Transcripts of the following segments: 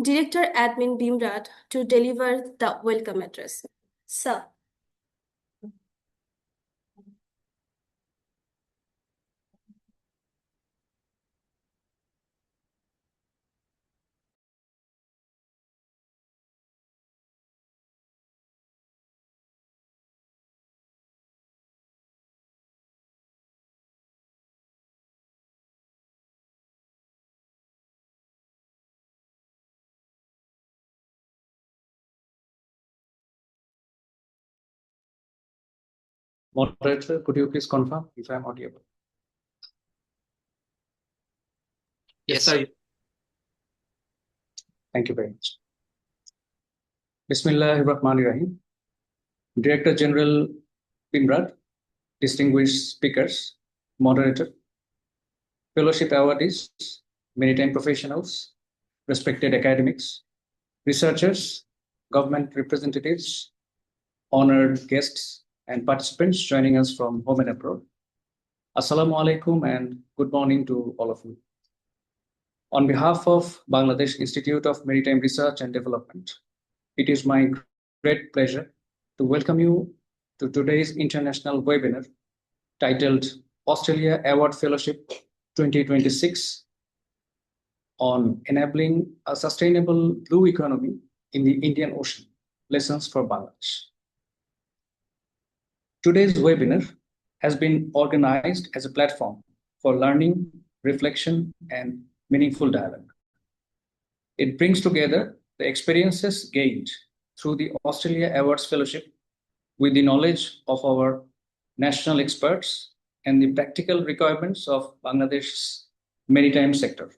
Director Admin BIMRAD, to deliver the welcome address. Sir. Moderator, could you please confirm if I am audible? Yes, sir. Thank you very much. Bismillahirrahmanirrahim. Director General BIMRAD, distinguished speakers, moderator, fellowship awardees, maritime professionals, respected academics, researchers, government representatives, honored guests, and participants joining us from home and abroad. Assalamu alaikum and good morning to all of you. On behalf of Bangladesh Institute of Maritime Research and Development, it is my great pleasure to welcome you to today's international webinar titled Australia Award Fellowship 2026 on Enabling a Sustainable Blue Economy in the Indian Ocean, Lessons for Bangladesh. Today's webinar has been organized as a platform for learning, reflection, and meaningful dialogue. It brings together the experiences gained through the Australia Awards Fellowship with the knowledge of our national experts and the practical requirements of Bangladesh's maritime sector.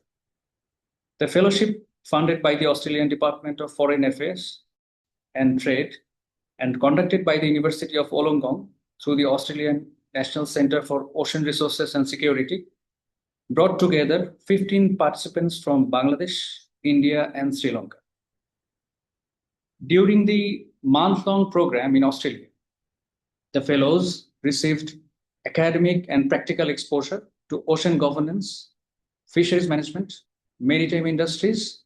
The fellowship, funded by the Australian Department of Foreign Affairs and Trade and conducted by the University of Wollongong through the Australian National Centre for Ocean Resources and Security, brought together 15 participants from Bangladesh, India, and Sri Lanka. During the month-long program in Australia, the fellows received academic and practical exposure to ocean governance, fisheries management, maritime industries,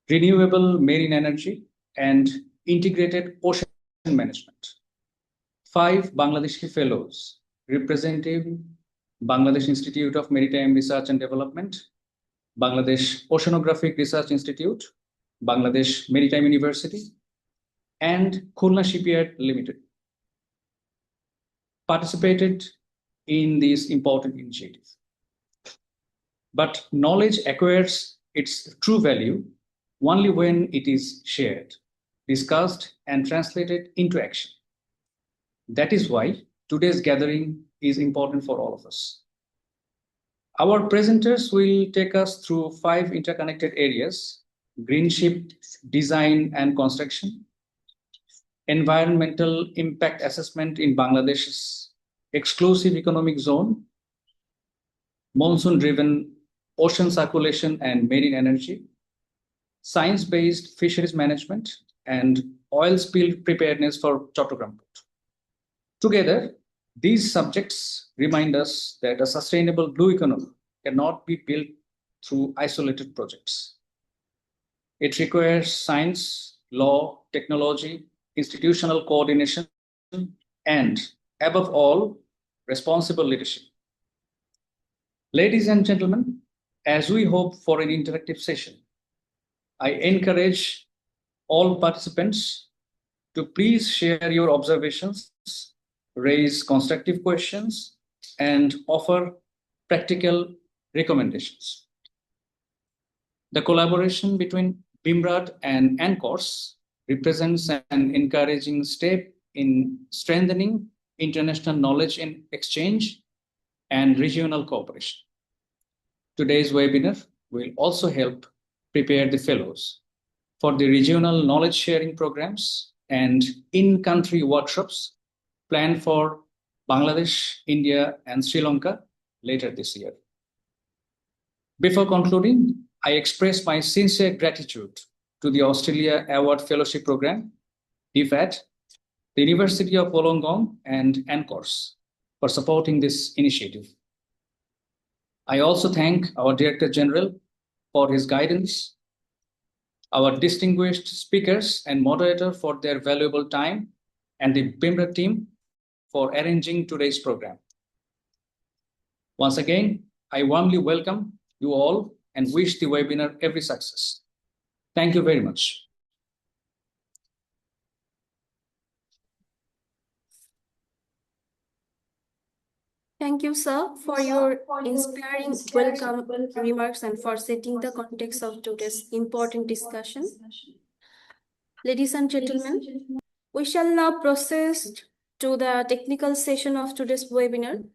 renewable marine energy, and integrated ocean management. 5 Bangladeshi fellows representing Bangladesh Institute of Maritime Research and Development, Bangladesh Oceanographic Research Institute, Bangladesh Maritime University, and Khulna Shipyard Limited participated in this important initiative. But knowledge acquires its true value only when it is shared, discussed, and translated into action. That is why today's gathering is important for all of us. Our presenters will take us through 5 interconnected areas: green ship design and construction, environmental impact assessment in Bangladesh's exclusive economic zone, monsoon-driven ocean circulation and marine energy, science-based fisheries management, and oil spill preparedness for Chattogram Port. Together, these subjects remind us that a sustainable blue economy cannot be built through isolated projects. It requires science, law, technology, institutional coordination, and, above all, responsible leadership. Ladies and gentlemen, as we hope for an interactive session, I encourage all participants to please share your observations, raise constructive questions, and offer practical recommendations. The collaboration between BIMRAD and ANCORS represents an encouraging step in strengthening international knowledge and exchange and regional cooperation. Today's webinar will also help prepare the fellows for the regional knowledge sharing programs and in-country workshops planned for Bangladesh, India, and Sri Lanka later this year. Before concluding, I express my sincere gratitude to the Australia Award Fellowship Program, DFAT, the University of Wollongong, and ANCORS for supporting this initiative. I also thank our Director General for his guidance, our distinguished speakers and moderator for their valuable time, and the BIMRAD team for arranging today's program. Once again, I warmly welcome you all and wish the webinar every success. Thank you very much. Thank you, sir, for your inspiring welcome remarks and for setting the context of today's important discussion. Ladies and gentlemen, we shall now proceed to the technical session of today's webinar.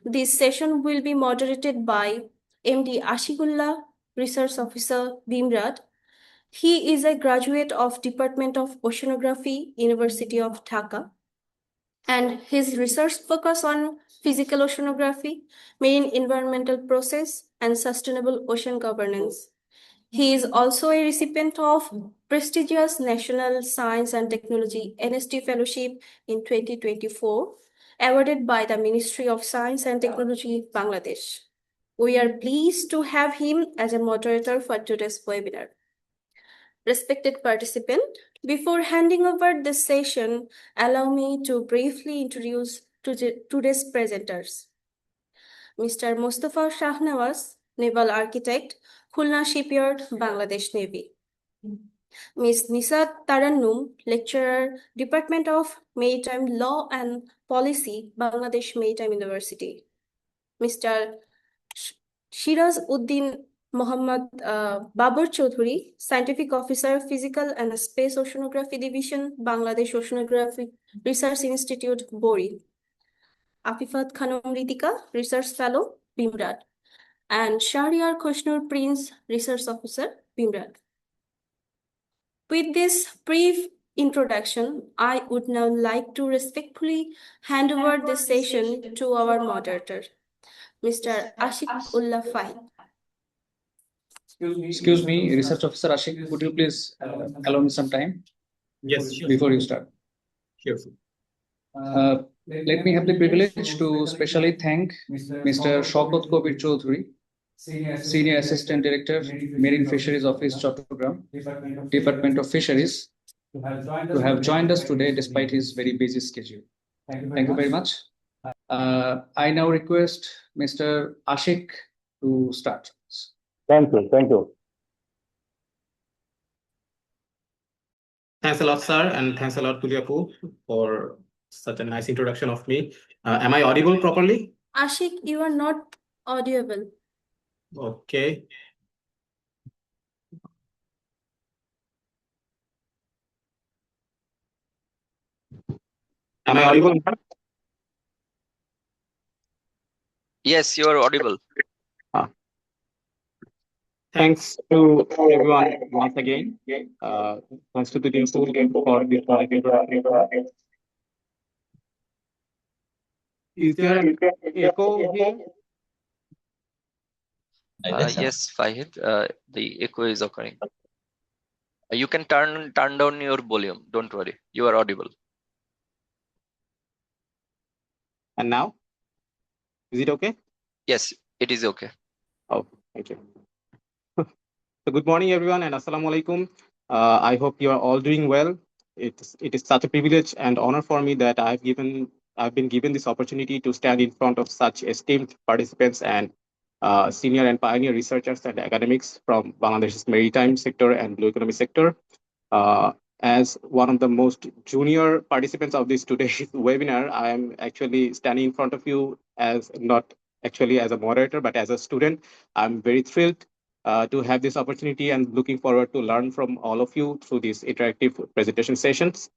This session will be moderated by MD Ashigullah, Research Officer, BIMRAD. He is a graduate of Department of Oceanography, University of Dhaka, and his research focus on physical oceanography, marine environmental process, and sustainable ocean governance. He is also a recipient of prestigious National Science and Technology NST Fellowship in 2024, awarded by the Ministry of Science and Technology, Bangladesh. We are pleased to have him as a moderator for today's webinar. Respected participant, before handing over this session, allow me to briefly introduce today's presenters. Mr. Mustafa Shahnawaz, Naval Architect, Khulna Shipyard, Bangladesh Navy. Ms. Nisat Tarannum, Lecturer, Department of Maritime Law and Policy, Bangladesh Maritime University. Mr. Shiraz Uddin Mohammad Babur Chaudhuri, Scientific Officer, Physical and Space Oceanography Division, Bangladesh Oceanography Research Institute, Bori. Afifat Khanum Ritika, Research Fellow, BIMRAD. And Shahriar Khoshnur Prince, Research Officer, BIMRAD. With this brief introduction, I would now like to respectfully hand over this session to our moderator, Mr. Ashik-Ullah Fahid. Excuse me, Research Officer Ashik, would you please allow me some time? Yes, sure. Before you start. Sure. Let me have the privilege to specially thank Mr. Shaukat Kabir Chaudhuri, Senior Assistant Director, Marine Fisheries Office, Chattogram, Department of Fisheries, to have joined us today despite his very busy schedule. Thank you very much. I now request Mr. Ashik to start. Thank you. Thank you. Thanks a lot, sir, and thanks a lot, Tuliapu, for such a nice introduction of me. Am I audible properly? Ashik, you are not audible. Okay. Am I audible? Yes, you are audible. Thanks to everyone once again. Thanks to the team for this. Is there an echo here? Yes, Fahid, the echo is occurring. You can turn down your volume. Don't worry. You are audible. And now? Is it okay? Yes, it is okay. Oh, thank you. So good morning, everyone, and assalamu alaikum. I hope you are all doing well. It is such a privilege and honor for me that I've been given this opportunity to stand in front of such esteemed participants and senior and pioneer researchers and academics from Bangladesh's maritime sector and blue economy sector. As one of the most junior participants of this today's webinar, I am actually standing in front of you as not actually as a moderator, but as a student. I'm very thrilled to have this opportunity and looking forward to learn from all of you through these interactive presentation sessions.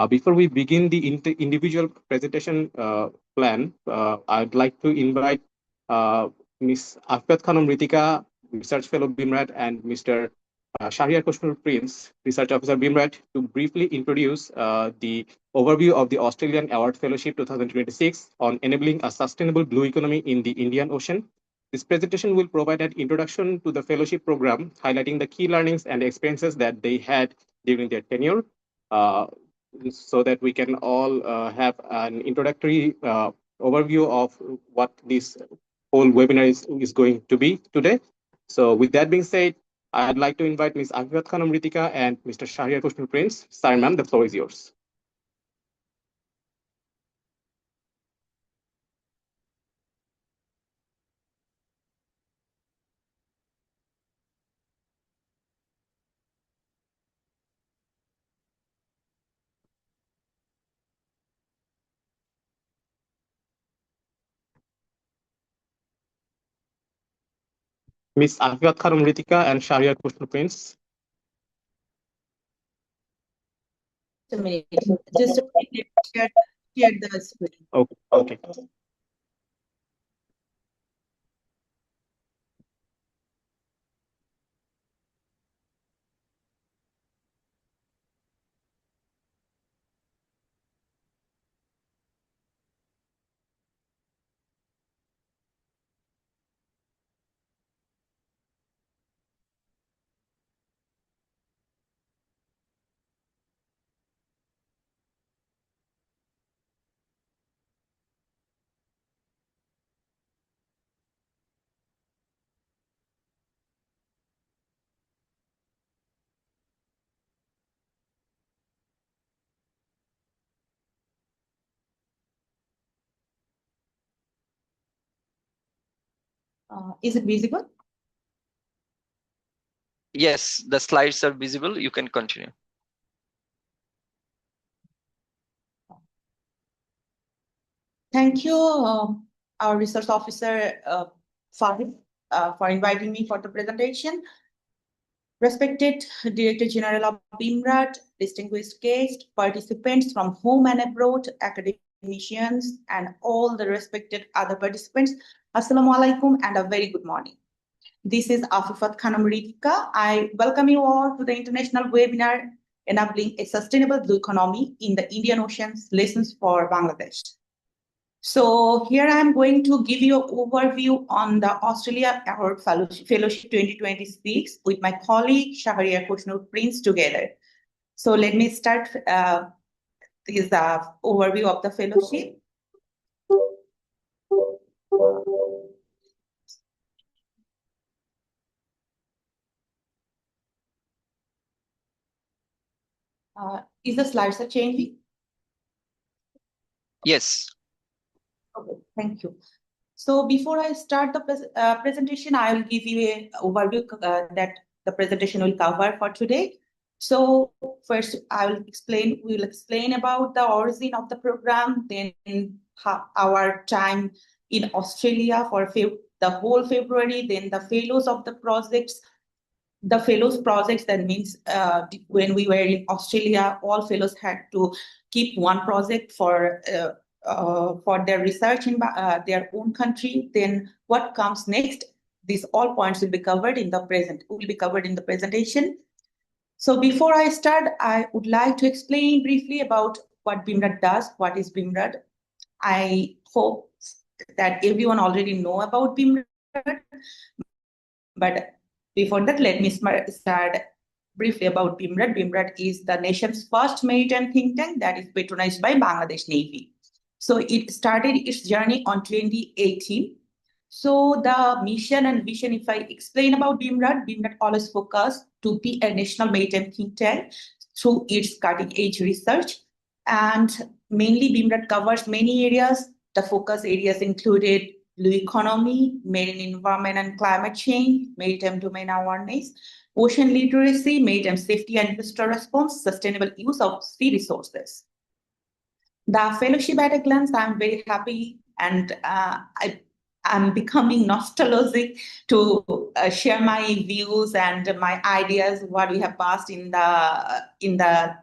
Before we begin the individual presentation plan, I'd like to invite Ms. Afifat Khanum Ritika, Research Fellow BIMRAD, and Mr. Shahriar Khoshnur Prince, Research Officer BIMRAD, to briefly introduce the overview of the Australian Award Fellowship 2026 on enabling a sustainable blue economy in the Indian Ocean. This presentation will provide an introduction to the fellowship program, highlighting the key learnings and experiences that they had during their tenure, so that we can all have an introductory overview of what this whole webinar is going to be today. So with that being said, I'd like to invite Ms. Afifat Khanum Ritika and Mr. Shahriar Kushnul Prince. Sir, ma'am, the floor is yours. Ms. Afifat Khanum Ritika and Shahriar Kushnul Prince. A minute. Just a minute. Share the screen. Okay. Okay. Is it visible? Yes, the slides are visible. You can continue. Thank you, our research officer, Fahid, for inviting me for the presentation. Respected Director General of BIMRAD, distinguished guests, participants from home and abroad, academicians, and all the respected other participants, Assalamu alaikum and a very good morning. This is Afifat Khanum Ritika. I welcome you all to the international webinar enabling a sustainable blue economy in the Indian Oceans, lessons for Bangladesh. So here I am going to give you an overview on the Australia Award Fellowship 2026 with my colleague Shahriar Kushnul Prince together. So let me start this overview of the fellowship. Is the slides are changing? Yes. Okay, thank you. So before I start the presentation, I will give you an overview that the presentation will cover for today. So first, we will explain about the origin of the program, then our time in Australia for the whole February, then the fellows of the projects. The fellows projects, that means when we were in Australia, all fellows had to keep one project for their research in their own country. Then what comes next? These all points will be covered in the presentation. So before I start, I would like to explain briefly about what BIMRAD does. What is BIMRAD? I hope that everyone already know about BIMRAD, but before that, let me start briefly about BIMRAD. BIMRAD is the nation's first maritime think tank that is patronized by Bangladesh Navy. So it started its journey on 2018. So the mission and vision, if I explain about BIMRAD always focus to be a national maritime think tank through its cutting-edge research. And mainly BIMRAD covers many areas. The focus areas included blue economy, marine environment and climate change, maritime domain awareness, ocean literacy, maritime safety and disaster response, sustainable use of sea resources. The fellowship at a glance, I'm very happy, and I'm becoming nostalgic to share my views and my ideas, what we have passed in the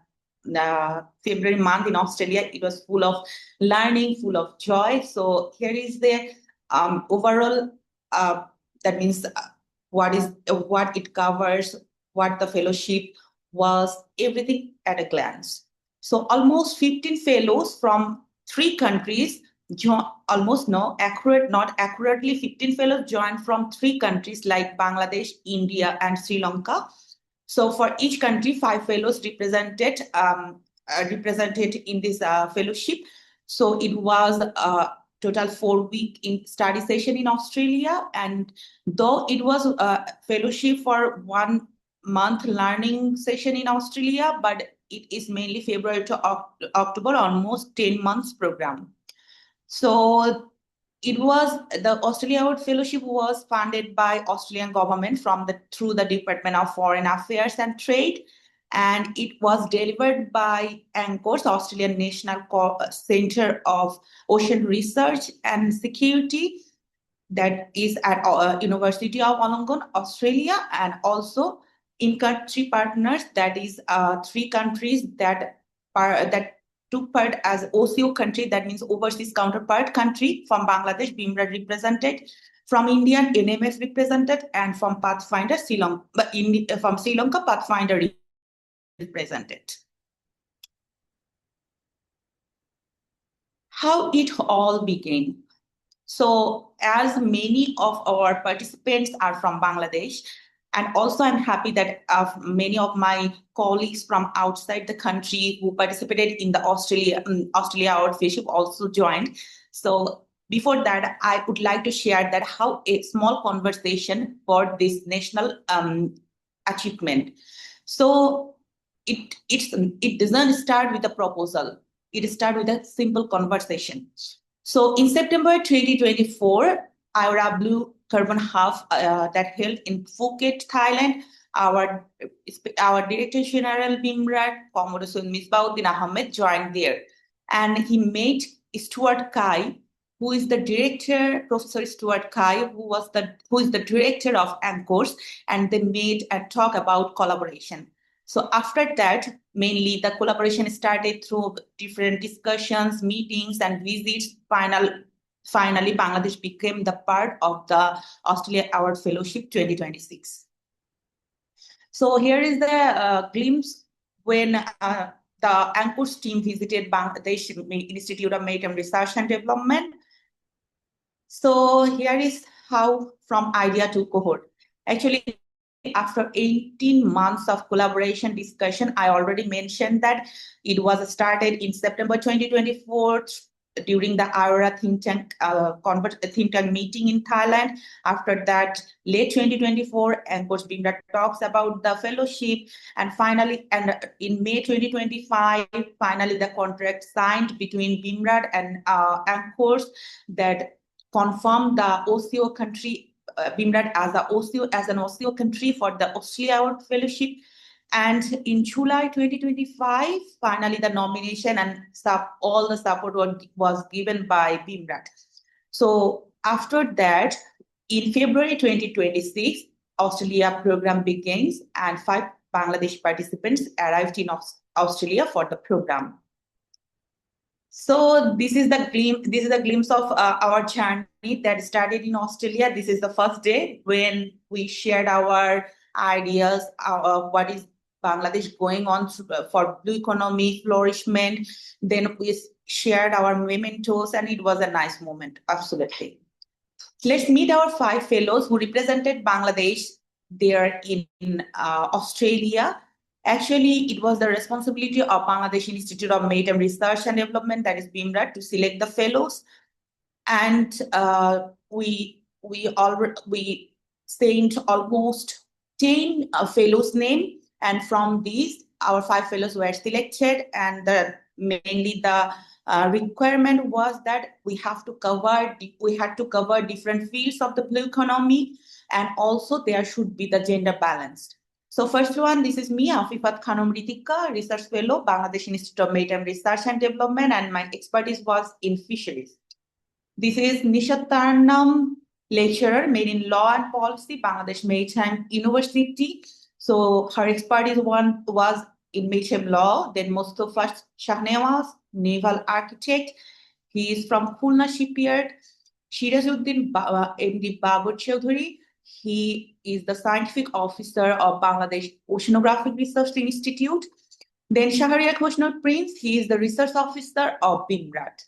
February month in Australia. It was full of learning, full of joy. So here is the overall, that means what it covers, what the fellowship was, everything at a glance. So almost 15 fellows from 3 countries, not accurately 15 fellows joined from 3 countries like Bangladesh, India, and Sri Lanka. So for each country, 5 fellows represented in this fellowship. So it was total 4-week in study session in Australia. And though it was a fellowship for 1 month learning session in Australia, but it is mainly February to October, almost 10 months program. So it was the Australia Award Fellowship was funded by Australian government through the Department of Foreign Affairs and Trade, and it was delivered by ANCORS, Australian National Centre of Ocean Research and Security, that is at University of Wollongong, Australia, and also in-country partners, that is 3 countries that took part as OCO country, that means overseas counterpart country. From Bangladesh, BIMRAD represented, from India, NMS represented, and from Pathfinder, from Sri Lanka, Pathfinder represented. How it all began. So as many of our participants are from Bangladesh, and also I'm happy that many of my colleagues from outside the country who participated in the Australia Award Fellowship also joined. So before that, I would like to share that how a small conversation for this national achievement. So it doesn't start with a proposal. It starts with a simple conversation. So in September 2024, our Blue Carbon Hub that held in Phuket, Thailand, our Director General BIMRAD, Commodore Misbauddin Ahmed, joined there. And he met Stuart Kai, who is the director, Professor Stuart Kai, who is the director of ANCORS, and they made a talk about collaboration. So after that, mainly the collaboration started through different discussions, meetings, and visits. Finally, Bangladesh became the part of the Australia Award Fellowship 2026. So here is the glimpse when the ANCORS team visited Bangladesh Institute of Maritime Research and Development. So here is how from idea to cohort. Actually, after 18 months of collaboration discussion, I already mentioned that it was started in September 2024 during the IORA think tank meeting in Thailand. After that, late 2024, ANCORS BIMRAD talks about the fellowship, and finally, in May 2025, finally the contract signed between BIMRAD and ANCORS that confirmed the OCO country. BIMRAD as an OCO country for the Australia Award Fellowship. And in July 2025, finally the nomination and all the support was given by BIMRAD. So after that, in February 2026, Australia program begins, and 5 Bangladesh participants arrived in Australia for the program. So this is a glimpse of our journey that started in Australia. This is the first day when we shared our ideas of what is Bangladesh going on for blue economy flourishment. Then we shared our mementos, and it was a nice moment, absolutely. Let's meet our 5 fellows who represented Bangladesh there in Australia. Actually, it was the responsibility of Bangladesh Institute of Maritime Research and Development, that is BIMRAD, to select the fellows. And we sent almost 10 fellows' names, and from these, our 5 fellows were selected. And mainly the requirement was that we had to cover different fields of the blue economy, and also there should be the gender balanced. So first one, this is me, Afifat Khanum Ritika, Research Fellow, Bangladesh Institute of Maritime Research and Development, and my expertise was in fisheries. This is Nishat Tarnam, lecturer, Marine Law and Policy, Bangladesh Maritime University. So her expertise was in maritime law. Then Mustafa Shahnewaz, naval architect. He is from Khulna Shipyard. Shirazuddin MD Babur Chowdhury. He is the scientific officer of Bangladesh Oceanographic Research Institute. Then Shahriar Khoshnur Prince, he is the research officer of BIMRAD.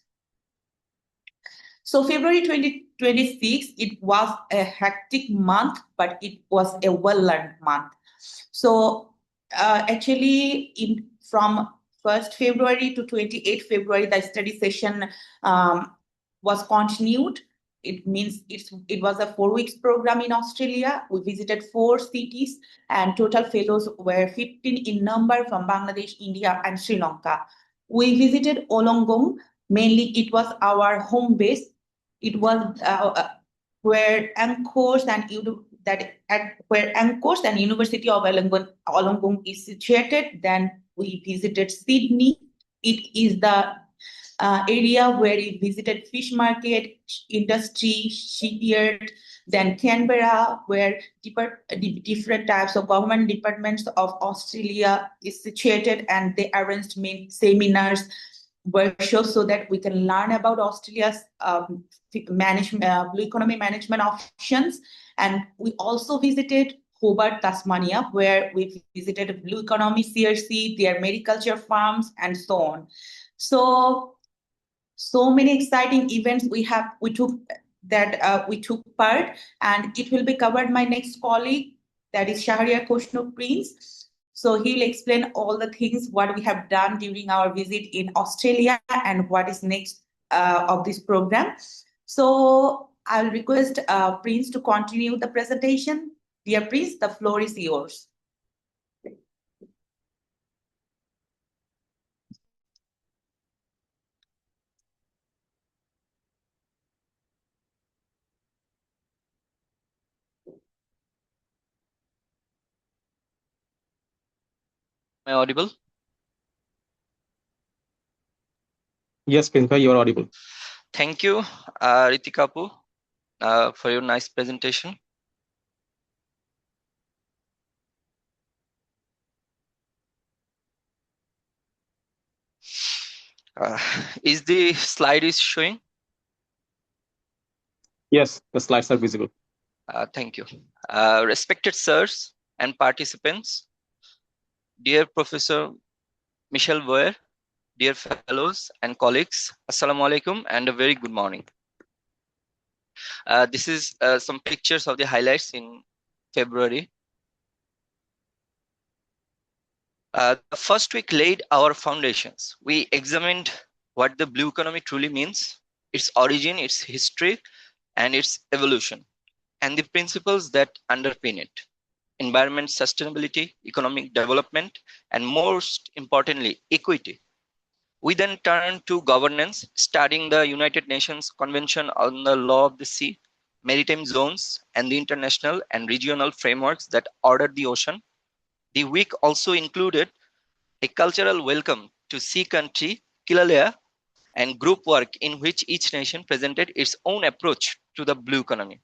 So February 2026, it was a hectic month, but it was a well-learned month. So actually, from 1st February to 28th February, the study session was continued. It means it was a 4 weeks program in Australia. We visited 4 cities and total fellows were 15 in number from Bangladesh, India, and Sri Lanka. We visited Wollongong. Mainly, it was our home base. It was where ANCORS and University of Wollongong is situated. Then we visited Sydney. It is the area where we visited fish market, industry, shipyard. Then Canberra, where different types of government departments of Australia is situated, and they arranged seminars, workshops, so that we can learn about Australia's blue economy management options. And we also visited Hobart, Tasmania, where we visited blue economy CRC, their mariculture farms, and so on. So many exciting events we took part, and it will be covered by my next colleague, that is Shahriar Koshnuk Prince. So he'll explain all the things what we have done during our visit in Australia and what is next of this program. So I'll request Prince to continue the presentation. Dear Prince, the floor is yours. Am I audible? Yes, Prince, you are audible. Thank you, Ritika Apu, for your nice presentation. Is the slide showing? Yes, the slides are visible. Thank you. Respected sirs and participants, dear Professor Michelle Boyer, dear fellows and colleagues, Assalamu alaikum and a very good morning. This is some pictures of the highlights in February. The first week laid our foundations. We examined what the blue economy truly means, its origin, its history, and its evolution, and the principles that underpin it: environment, sustainability, economic development, and most importantly, equity. We then turned to governance, studying the United Nations Convention on the Law of the Sea, maritime zones, and the international and regional frameworks that order the ocean. The week also included a cultural welcome to sea country, Kilalea, and group work in which each nation presented its own approach to the blue economy.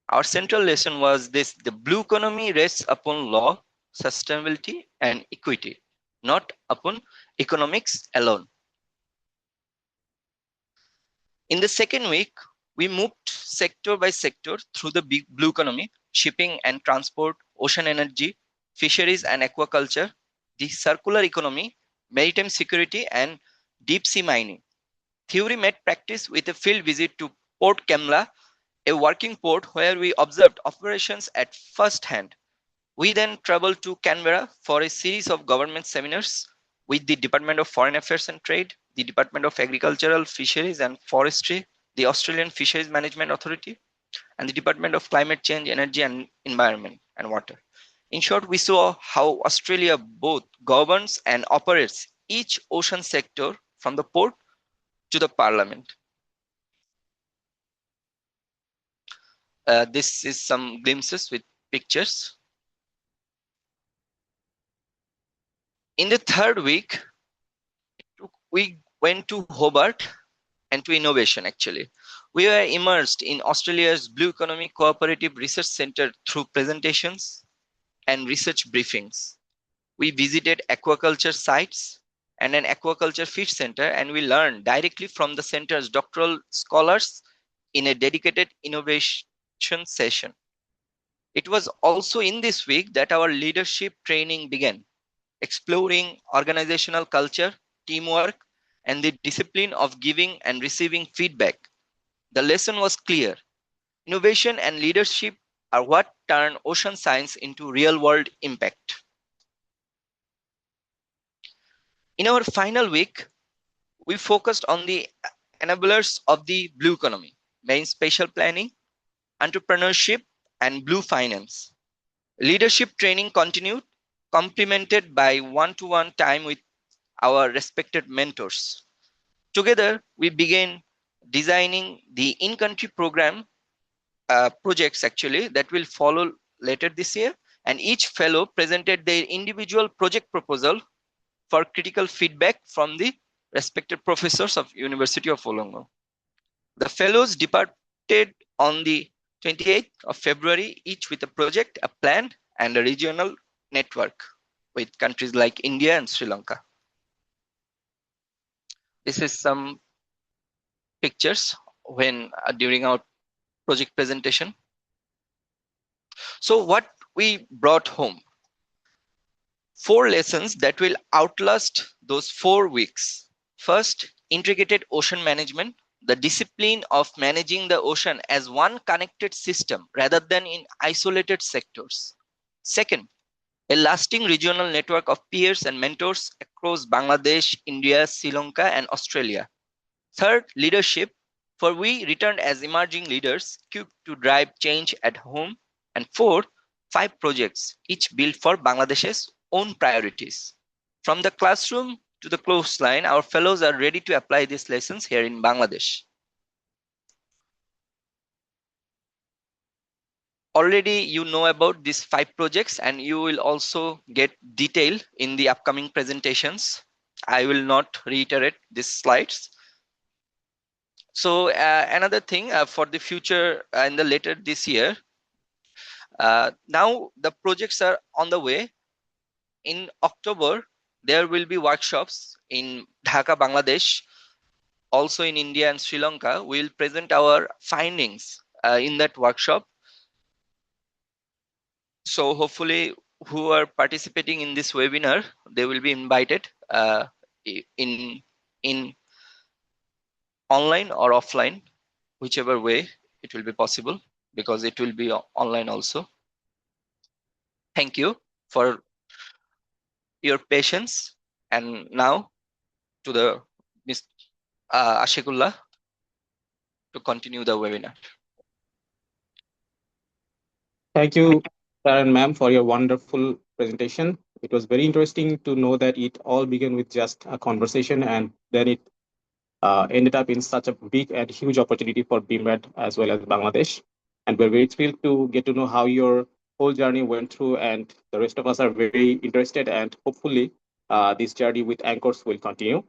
Our central lesson was this: the blue economy rests upon law, sustainability, and equity, not upon economics alone. In the second week, we moved sector by sector through the big blue economy: shipping and transport, ocean energy, fisheries and aquaculture, the circular economy, maritime security, and deep sea mining. Theory met practice with a field visit to Port Kemla, a working port where we observed operations at first hand. We then traveled to Canberra for a series of government seminars with the Department of Foreign Affairs and Trade, the Department of Agricultural, Fisheries and Forestry, the Australian Fisheries Management Authority, and the Department of Climate Change, Energy and Environment and Water. In short, we saw how Australia both governs and operates each ocean sector from the port to the parliament. This is some glimpses with pictures. In the third week, we went to Hobart and to innovation actually. We were immersed in Australia's Blue Economy Cooperative Research Centre through presentations and research briefings. We visited aquaculture sites and an aquaculture fish center, and we learned directly from the center's doctoral scholars in a dedicated innovation session. It was also in this week that our leadership training began, exploring organizational culture, teamwork, and the discipline of giving and receiving feedback. The lesson was clear: innovation and leadership are what turn ocean science into real-world impact. In our final week, we focused on the enablers of the blue economy, main spatial planning, entrepreneurship, and blue finance. Leadership training continued, complemented by one-to-one time with our respected mentors. Together, we began designing the in-country program projects actually that will follow later this year, and each fellow presented their individual project proposal for critical feedback from the respected professors of University of Wollongong. The fellows departed on the 28th of February, each with a project, a plan, and a regional network with countries like India and Sri Lanka. This is some pictures when during our project presentation. So what we brought home? 4 lessons that will outlast those 4 weeks. First, integrated ocean management, the discipline of managing the ocean as one connected system rather than in isolated sectors. Second, a lasting regional network of peers and mentors across Bangladesh, India, Sri Lanka, and Australia. Third, leadership, for we returned as emerging leaders, equipped to drive change at home. And fourth, 5 projects, each built for Bangladesh's own priorities. From the classroom to the coastline, our fellows are ready to apply these lessons here in Bangladesh. Already you know about these 5 projects, and you will also get detail in the upcoming presentations. I will not reiterate these slides. So another thing for the future and the later this year, now the projects are on the way. In October, there will be workshops in Dhaka, Bangladesh, also in India and Sri Lanka. We will present our findings in that workshop. So hopefully who are participating in this webinar, they will be invited in online or offline, whichever way it will be possible, because it will be online also. Thank you for your patience. And now to the Ms. Ashikullah to continue the webinar. Thank you, sir and ma'am, for your wonderful presentation. It was very interesting to know that it all began with just a conversation, and then it ended up in such a big and huge opportunity for BIMRAD as well as Bangladesh. And we're very thrilled to get to know how your whole journey went through, and the rest of us are very interested, and hopefully this journey with ANCORS will continue.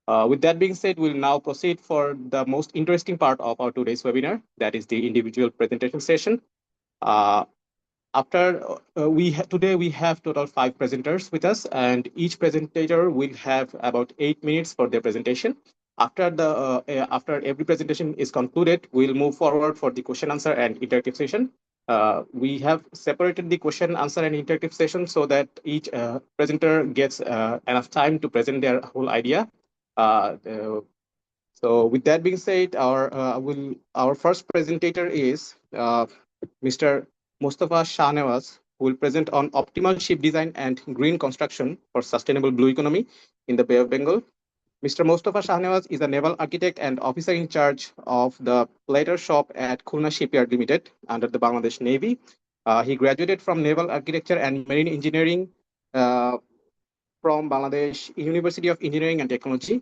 With that being said, we'll now proceed for the most interesting part of our today's webinar, that is the individual presentation session. Today we have total 5 presenters with us, and each presenter will have about 8 minutes for their presentation. After every presentation is concluded, we'll move forward for the question answer and interactive session. We have separated the question answer and interactive session so that each presenter gets enough time to present their whole idea. So with that being said, our first presenter is Mr. Mustafa Shahnawaz, who will present on optimal ship design and green construction for sustainable blue economy in the Bay of Bengal. Mr. Mustafa Shahnawaz is a naval architect and officer in charge of the plater shop at Khulna Shipyard Limited under the Bangladesh Navy. He graduated from Naval Architecture and Marine Engineering from Bangladesh University of Engineering and Technology.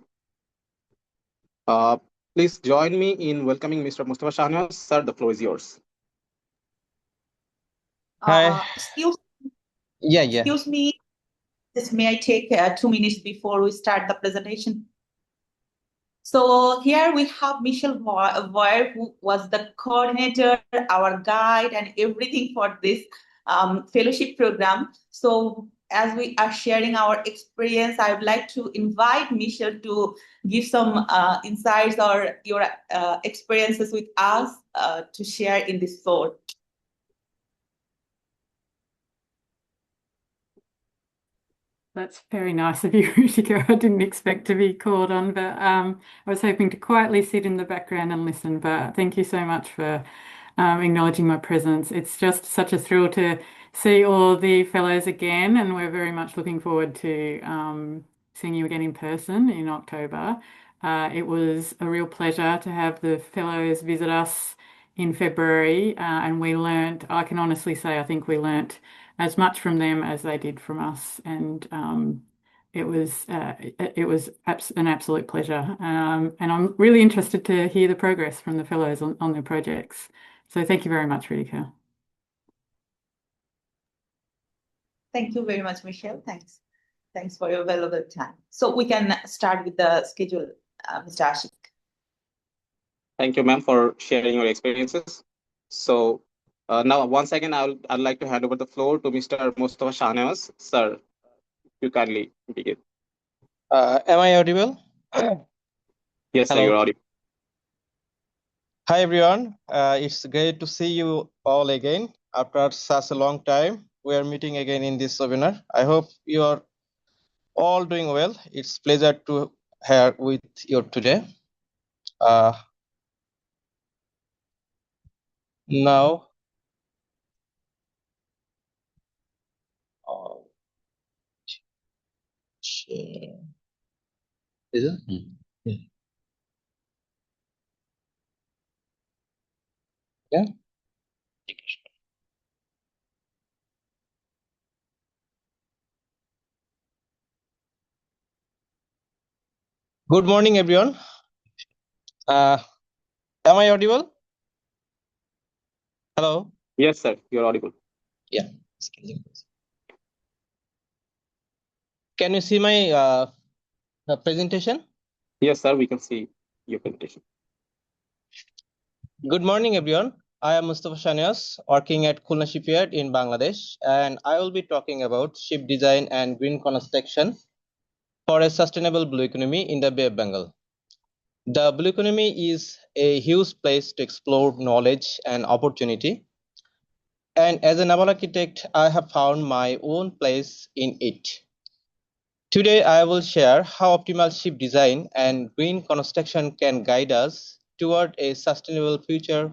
Please join me in welcoming Mr. Mustafa Shahnawaz. Sir, the floor is yours. Hi. Excuse Yeah. me. May I take 2 minutes before we start the presentation? So here we have Michelle Voyer, who was the coordinator, our guide, and everything for this fellowship program. So as we are sharing our experience, I would like to invite Michelle to give some insights or your experiences with us to share in this thought. That's very nice of you, Ruchika. I didn't expect to be called on, but I was hoping to quietly sit in the background and listen. But thank you so much for acknowledging my presence. It's just such a thrill to see all the fellows again, and we're very much looking forward to seeing you again in person in October. It was a real pleasure to have the fellows visit us in February, and we learnt, I can honestly say, I think we learnt as much from them as they did from us. And it was an absolute pleasure. And I'm really interested to hear the progress from the fellows on their projects. So thank you very much, Rika. Thank you very much, Michelle. Thanks. Thanks for your valuable time. So we can start with the schedule, Mr. Ashik. Thank you, ma'am, for sharing your experiences. So now, once again, I'd like to hand over the floor to Mr. Mustafa Shahnawaz. Sir, you kindly begin. Am I audible? Yes, sir, Hello. you're audible. Hi, everyone. It's great to see you all again. After such a long time, we are meeting again in this webinar. I hope you are all doing well. It's a pleasure to have with you today. Now, share. Is it? Yeah. Yeah. Good morning, everyone. Am I audible? Hello. Yes, sir, you're audible. Yeah. Can you see my presentation? Yes, sir, we can see your presentation. Good morning, everyone. I am Mustafa Shanias, working at Khulna Shipyard in Bangladesh, and I will be talking about ship design and green construction for a sustainable blue economy in the Bay of Bengal. The blue economy is a huge place to explore knowledge and opportunity. And as a naval architect, I have found my own place in it. Today, I will share how optimal ship design and green construction can guide us toward a sustainable future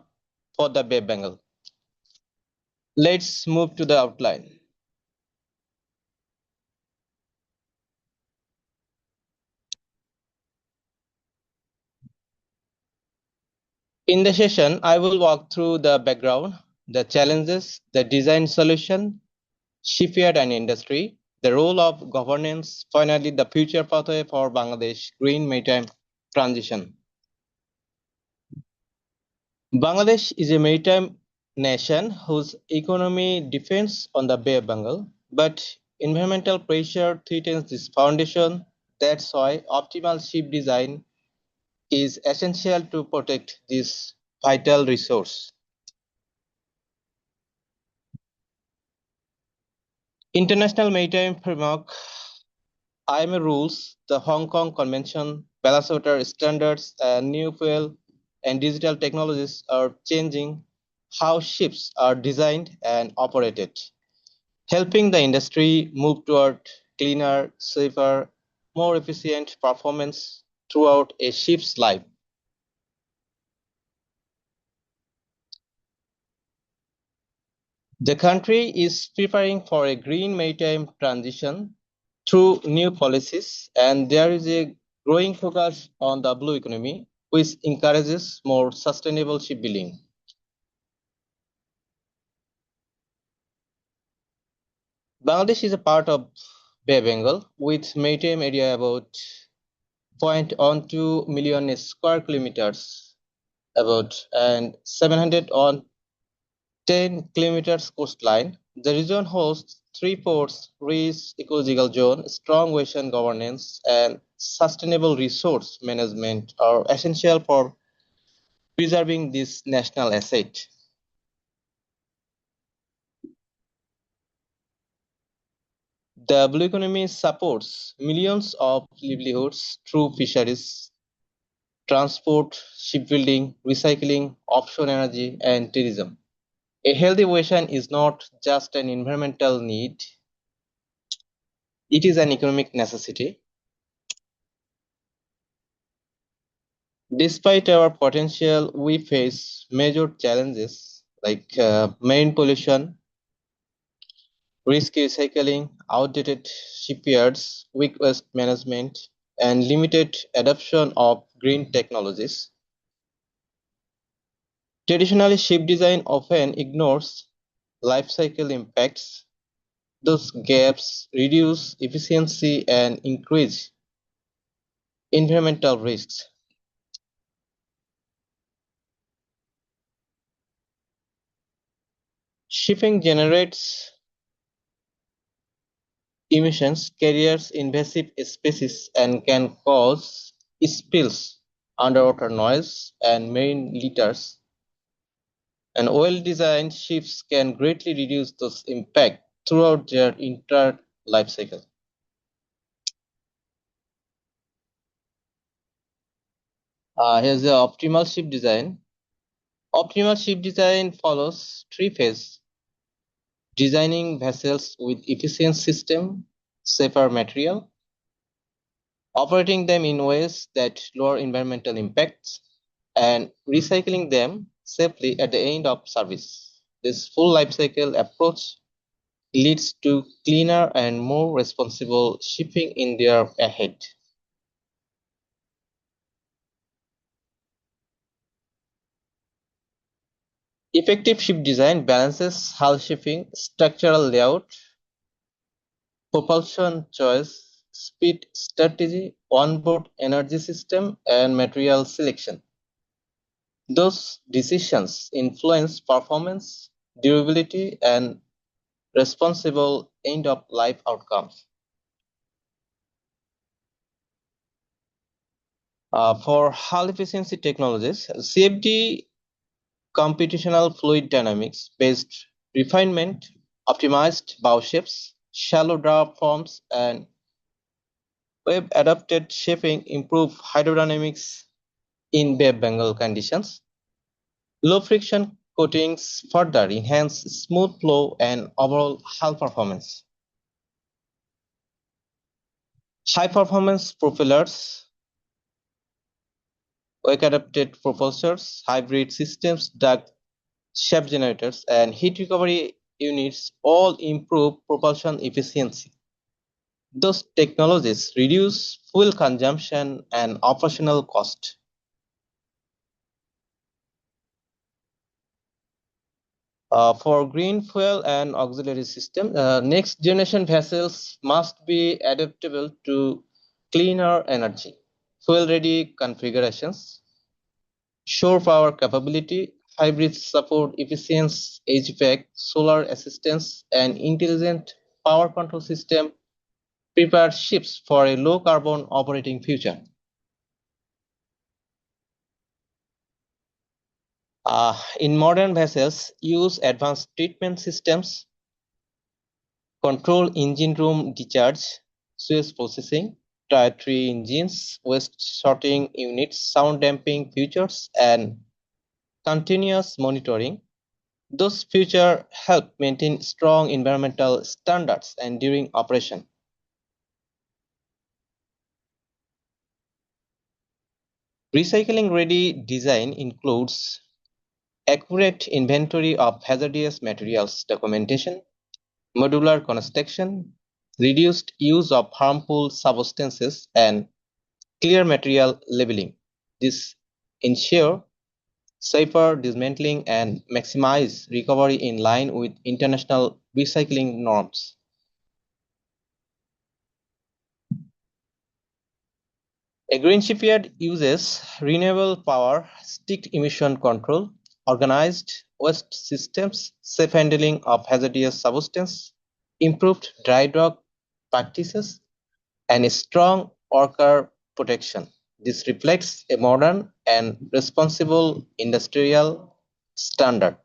for the Bay of Bengal. Let's move to the outline. In the session, I will walk through the background, the challenges, the design solution, shipyard and industry, the role of governance, finally the future pathway for Bangladesh green maritime transition. Bangladesh is a maritime nation whose economy depends on the Bay of Bengal, but environmental pressure threatens this foundation. That's why optimal ship design is essential to protect this vital resource. International Maritime Framework IMO rules, the Hong Kong Convention, ballast water standards, and new fuel and digital technologies are changing how ships are designed and operated, helping the industry move toward cleaner, safer, more efficient performance throughout a ship's life. The country is preparing for a green maritime transition through new policies, and there is a growing focus on the blue economy, which encourages more sustainable shipbuilding. Bangladesh is a part of Bay of Bengal with maritime area about 0.12 million square kilometers and 710 kilometers coastline. The region hosts 3 ports, rich ecological zone, strong ocean governance, and sustainable resource management are essential for preserving this national asset. The blue economy supports millions of livelihoods through fisheries, transport, shipbuilding, recycling, offshore energy, and tourism. A healthy ocean is not just an environmental need, it is an economic necessity. Despite our potential, we face major challenges like marine pollution, risky recycling, outdated shipyards, weak waste management, and limited adoption of green technologies. Traditionally, ship design often ignores life cycle impacts. Those gaps reduce efficiency and increase environmental risks. Shipping generates emissions, carries invasive species, and can cause spills, underwater noise, and marine litters. And well-designed ships can greatly reduce those impacts throughout their entire life cycle. Here's the optimal ship design. Optimal ship design follows three phases: designing vessels with efficient system, safer material, operating them in ways that lower environmental impacts, and recycling them safely at the end of service. This full life cycle approach leads to cleaner and more responsible shipping in the year ahead. Effective ship design balances hull shaping, structural layout, propulsion choice, speed strategy, onboard energy system, and material selection. Those decisions influence performance, durability, and responsible end-of-life outcomes. For hull efficiency technologies, CFD computational fluid dynamics based refinement, optimized bow shapes, shallow draft forms, and wave adapted shaping improve hydrodynamics in Bay of Bengal conditions. Low friction coatings further enhance smooth flow and overall hull performance. High performance propellers, wake adapted propulsors, hybrid systems, duct shaft generators, and heat recovery units all improve propulsion efficiency. Those technologies reduce fuel consumption and operational cost. For green fuel and auxiliary system, next generation vessels must be adaptable to cleaner energy, fuel-ready configurations, shore power capability, hybrid support efficiency, HVAC, solar assistance, and intelligent power control system prepare ships for a low-carbon operating future. In modern vessels, use advanced treatment systems, control engine room discharge, switch processing, Tier 3 engines, waste sorting units, sound damping features, and continuous monitoring. Those features help maintain strong environmental standards and during operation. Recycling-ready design includes accurate inventory of hazardous materials documentation, modular construction, reduced use of harmful substances, and clear material labeling. This ensure safer dismantling and maximize recovery in line with international recycling norms. A green shipyard uses renewable power, strict emission control, organized waste systems, safe handling of hazardous substances, improved dry dock practices, and a strong worker protection. This reflects a modern and responsible industrial standard.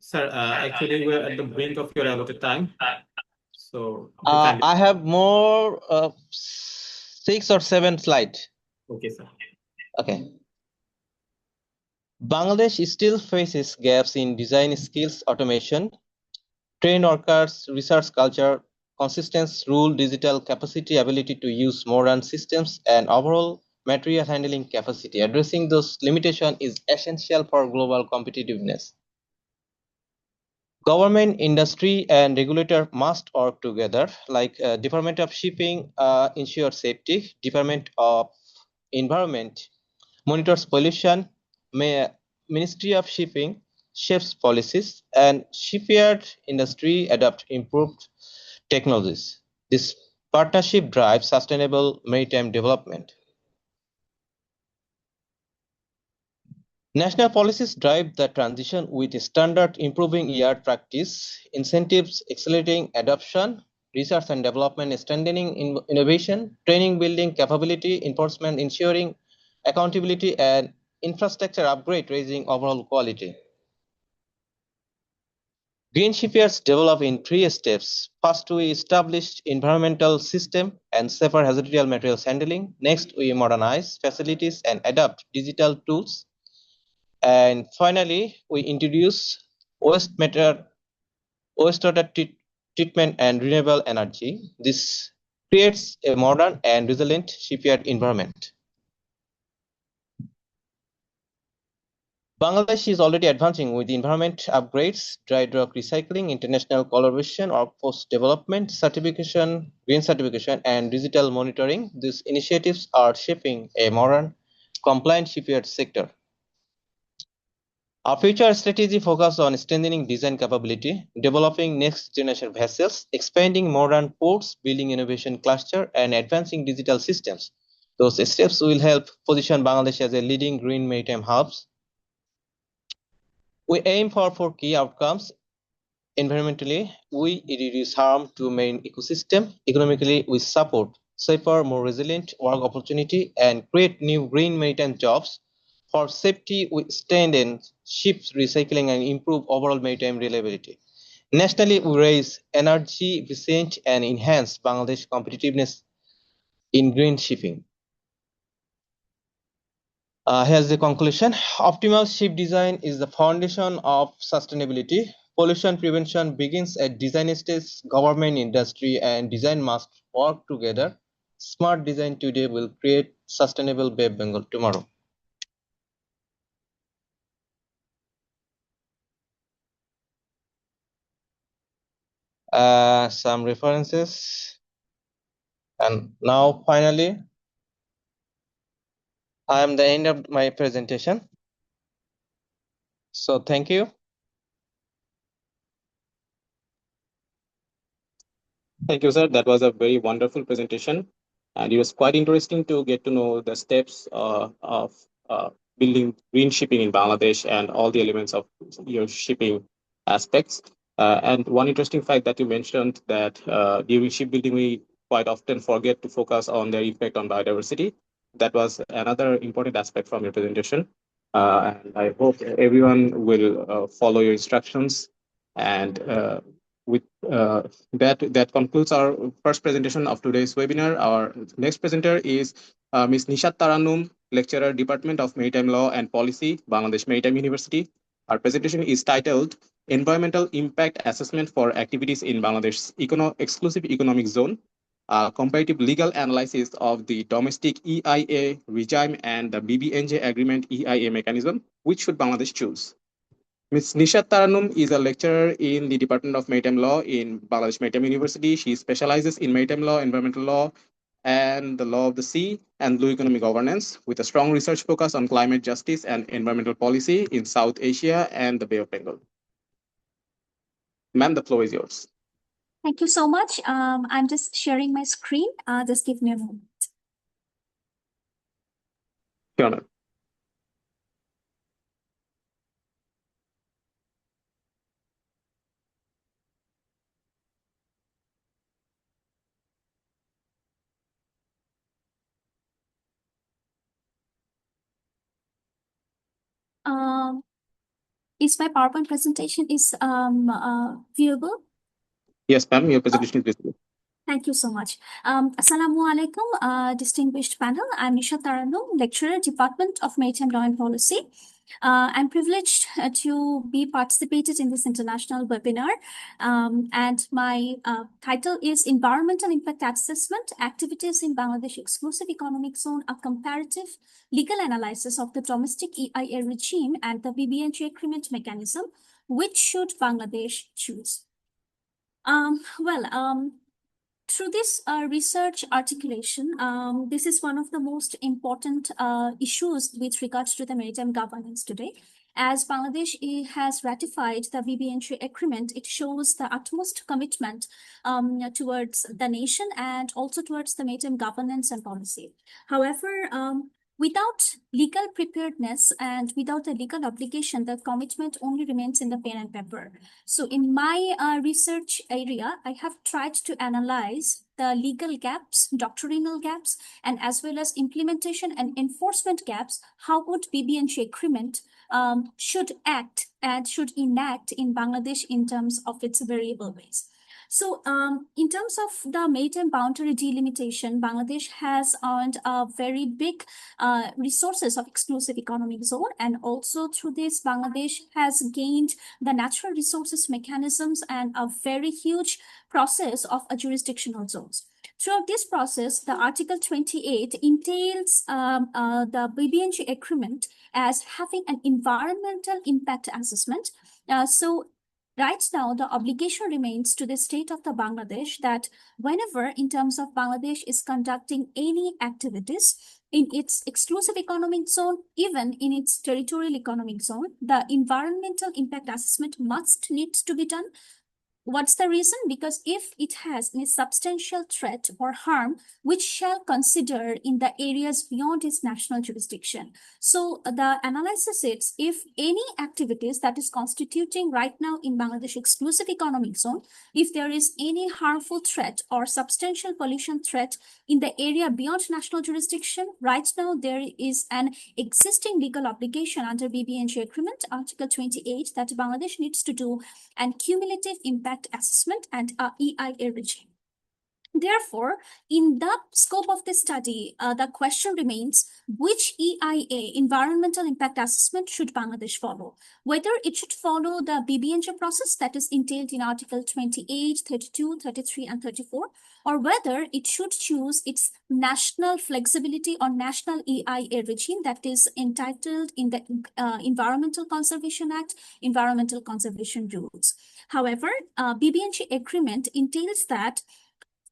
Sir, actually, we're at the brink of your allotted time. So, I have more 6 or 7 slides. okay, sir. Okay. Bangladesh still faces gaps in design skills, automation, trained workers, research culture, consistent rule, digital capacity, ability to use modern systems, and overall material handling capacity. Addressing those limitations is essential for global competitiveness. Government, industry, and regulator must work together, like Department of Shipping ensure safety, Department of Environment monitors pollution, Ministry of Shipping shapes policies, and shipyard industry adopt improved technologies. This partnership drives sustainable maritime development. National policies drive the transition with standard improving yard practice, incentives accelerating adoption, research and development strengthening innovation, training building capability, enforcement ensuring accountability, and infrastructure upgrade raising overall quality. Green shipyards develop in 3 steps. First, we established environmental system and safer hazardous materials handling. Next, we modernize facilities and adopt digital tools. And finally, we introduce wastewater treatment and renewable energy. This creates a modern and resilient shipyard environment. Bangladesh is already advancing with environment upgrades, dry dock recycling, international collaboration, workforce development, certification, green certification, and digital monitoring. These initiatives are shaping a modern, compliant shipyard sector. Our future strategy focuses on strengthening design capability, developing next-generation vessels, expanding modern ports, building innovation cluster, and advancing digital systems. Those steps will help position Bangladesh as a leading green maritime hubs. We aim for 4 key outcomes. Environmentally, we reduce harm to marine ecosystem. Economically, we support safer, more resilient work opportunity and create new green maritime jobs. For safety, we strengthen ships recycling and improve overall maritime reliability. Nationally, we raise energy efficient and enhance Bangladesh competitiveness in green shipping. Here's the conclusion. Optimal ship design is the foundation of sustainability. Pollution prevention begins at design stage. Government, industry, and design must work together. Smart design today will create sustainable Bay of Bengal tomorrow. Some references. And now finally, I am the end of my presentation. So thank you. Thank you, sir. That was a very wonderful presentation. And it was quite interesting to get to know the steps of building green shipping in Bangladesh and all the elements of your shipping aspects. And one interesting fact that you mentioned that during shipbuilding, we quite often forget to focus on their impact on biodiversity. That was another important aspect from your presentation. And I hope everyone will follow your instructions. And with that concludes our first presentation of today's webinar. Our next presenter is Ms. Nishat Taranum, Lecturer, Department of Maritime Law and Policy, Bangladesh Maritime University. Our presentation is titled Environmental Impact Assessment for Activities in Bangladesh's Exclusive Economic Zone, comparative legal analysis of the domestic EIA regime and the BBNJ agreement EIA mechanism. Which should Bangladesh choose? Ms. Nishat Taranum is a lecturer in the Department of Maritime Law in Bangladesh Maritime University. She specializes in maritime law, environmental law, and the law of the sea and blue economy governance, with a strong research focus on climate justice and environmental policy in South Asia and the Bay of Bengal. Ma'am, the floor is yours. Thank you so much. I'm just sharing my screen. Just give me a moment. Sure, ma'am. Is my PowerPoint presentation is viewable? Yes, ma'am, your presentation is visible. Thank you so much. Assalamu alaikum, distinguished panel. I'm Nishat Taranum, lecturer, Department of Maritime Law and Policy. I'm privileged to be participated in this international webinar. And my title is Environmental Impact Assessment, Activities in Bangladesh Exclusive Economic Zone, a comparative legal analysis of the domestic EIA regime and the BBNJ agreement mechanism. which should Bangladesh choose? Through this research articulation, this is one of the most important issues with regards to the maritime governance today. As Bangladesh has ratified the BBNJ agreement, it shows the utmost commitment towards the nation and also towards the maritime governance and policy. However, without legal preparedness and without a legal obligation, the commitment only remains in the pen and paper. So in my research area, I have tried to analyze the legal gaps, doctrinal gaps, and as well as implementation and enforcement gaps. How would BBNJ agreement should act and should enact in Bangladesh in terms of its variable ways? So in terms of the maritime boundary delimitation, Bangladesh has earned a very big resources of exclusive economic zone, and also through this Bangladesh has gained the natural resources mechanisms and a very huge process of a jurisdictional zones. Throughout this process, the Article 28 entails the BBNJ agreement as having an environmental impact assessment. Right now, the obligation remains to the state of the Bangladesh that whenever in terms of Bangladesh is conducting any activities in its exclusive economic zone, even in its territorial economic zone, the environmental impact assessment needs to be done. What's the reason? Because if it has any substantial threat or harm, which shall consider in the areas beyond its national jurisdiction. So the analysis is if any activities that is constituting right now in Bangladesh exclusive economic zone, if there is any harmful threat or substantial pollution threat in the area beyond national jurisdiction, right now there is an existing legal obligation under BBNJ agreement, Article 28, that Bangladesh needs to do an cumulative impact assessment and EIA regime. Therefore, in the scope of this study, the question remains, which EIA, environmental impact assessment, should Bangladesh follow? Whether it should follow the BBNJ process that is entailed in Article 28, 32, 33, and 34, or whether it should choose its national flexibility or national EIA regime that is entitled in the Environmental Conservation Act, Environmental Conservation Rules. However, BBNJ agreement entails that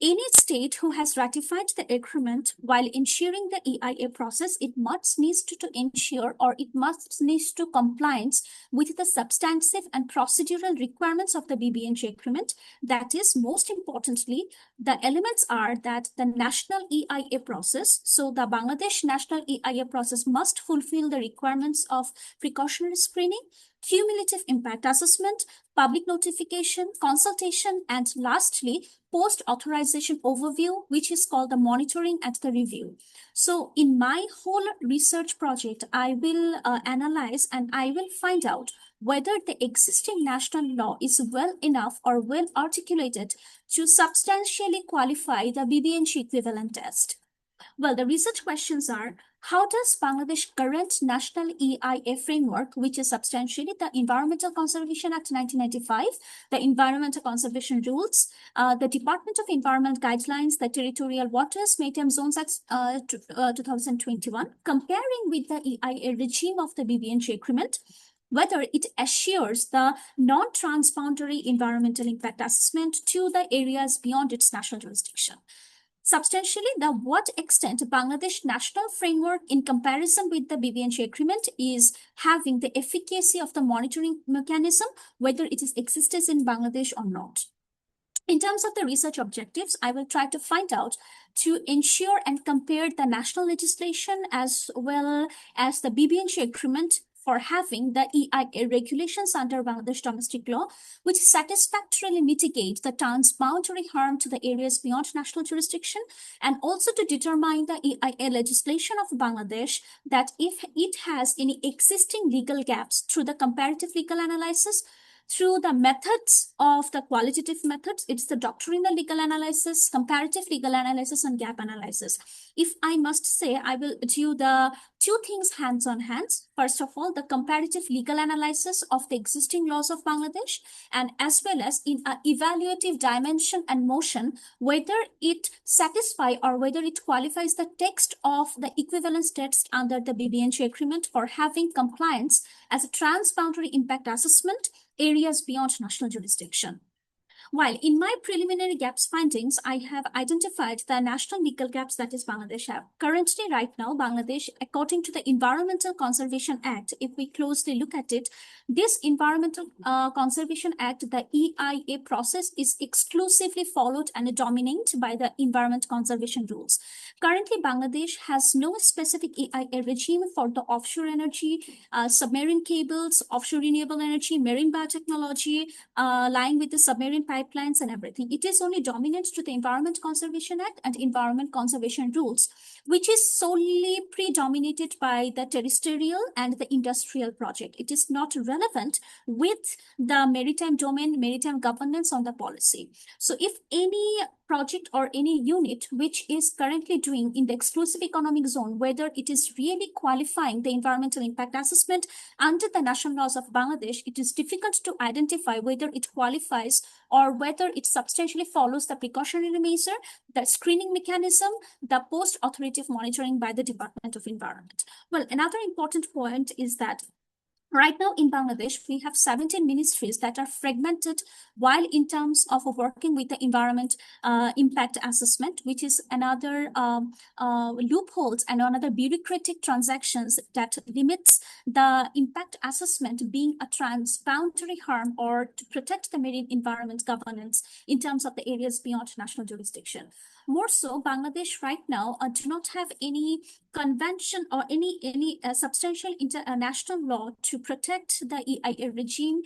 any state who has ratified the agreement while ensuring the EIA process, it must needs to ensure, or it must needs to compliance with the substantive and procedural requirements of the BBNJ agreement. That is, most importantly, the elements are that the national EIA process, so the Bangladesh national EIA process must fulfill the requirements of precautionary screening, cumulative impact assessment, public notification, consultation, and lastly, post-authorization overview, which is called the monitoring and the review. So in my whole research project, I will analyze and I will find out whether the existing national law is well enough or well articulated to substantially qualify the BBNJ equivalent test. Well, the research questions are, how does Bangladesh current national EIA framework, which is substantially the Environmental Conservation Act 1995, the Environmental Conservation Rules, the Department of Environment Guidelines, the Territorial Waters Maritime Zones Act 2021, comparing with the EIA regime of the BBNJ agreement, whether it assures the non-transboundary environmental impact assessment to the areas beyond its national jurisdiction. Substantially, what extent Bangladesh national framework in comparison with the BBNJ agreement is having the efficacy of the monitoring mechanism, whether it is exists in Bangladesh or not. In terms of the research objectives, I will try to find out to ensure and compare the national legislation as well as the BBNJ agreement for having the EIA regulations under Bangladesh domestic law, which satisfactorily mitigate the transboundary harm to the areas beyond national jurisdiction, and also to determine the EIA legislation of Bangladesh that if it has any existing legal gaps through the comparative legal analysis, through the methods of the qualitative methods, it's the doctrinal legal analysis, comparative legal analysis, and gap analysis. If I must say, I will do the two things hands on hands. First of all, the comparative legal analysis of the existing laws of Bangladesh, and as well as in an evaluative dimension and motion, whether it satisfies or whether it qualifies the text of the equivalence text under the BBNJ agreement for having compliance as a transboundary impact assessment areas beyond national jurisdiction. While in my preliminary gaps findings, I have identified the national legal gaps that is Bangladesh have. Currently, right now, Bangladesh, according to the Environmental Conservation Act, if we closely look at it, this Environmental Conservation Act, the EIA process is exclusively followed and dominated by the environment conservation rules. Currently, Bangladesh has no specific EIA regime for the offshore energy, submarine cables, offshore renewable energy, marine biotechnology, lying with the submarine pipelines and everything. It is only dominant to the Environment Conservation Act and Environment Conservation Rules, which is solely predominated by the terrestrial and the industrial project. It is not relevant with the maritime domain, maritime governance on the policy. So if any project or any unit which is currently doing in the exclusive economic zone, whether it is really qualifying the environmental impact assessment under the national laws of Bangladesh, it is difficult to identify whether it qualifies or whether it substantially follows the precautionary measure, the screening mechanism, the post-authoritative monitoring by the Department of Environment. Well, another important point is that right now in Bangladesh, we have 17 ministries that are fragmented while in terms of working with the environment impact assessment, which is another loopholes and another bureaucratic transactions that limits the impact assessment being a transboundary harm or to protect the marine environment governance in terms of the areas beyond national jurisdiction. More so, Bangladesh right now do not have any convention or any substantial international law to protect the EIA regime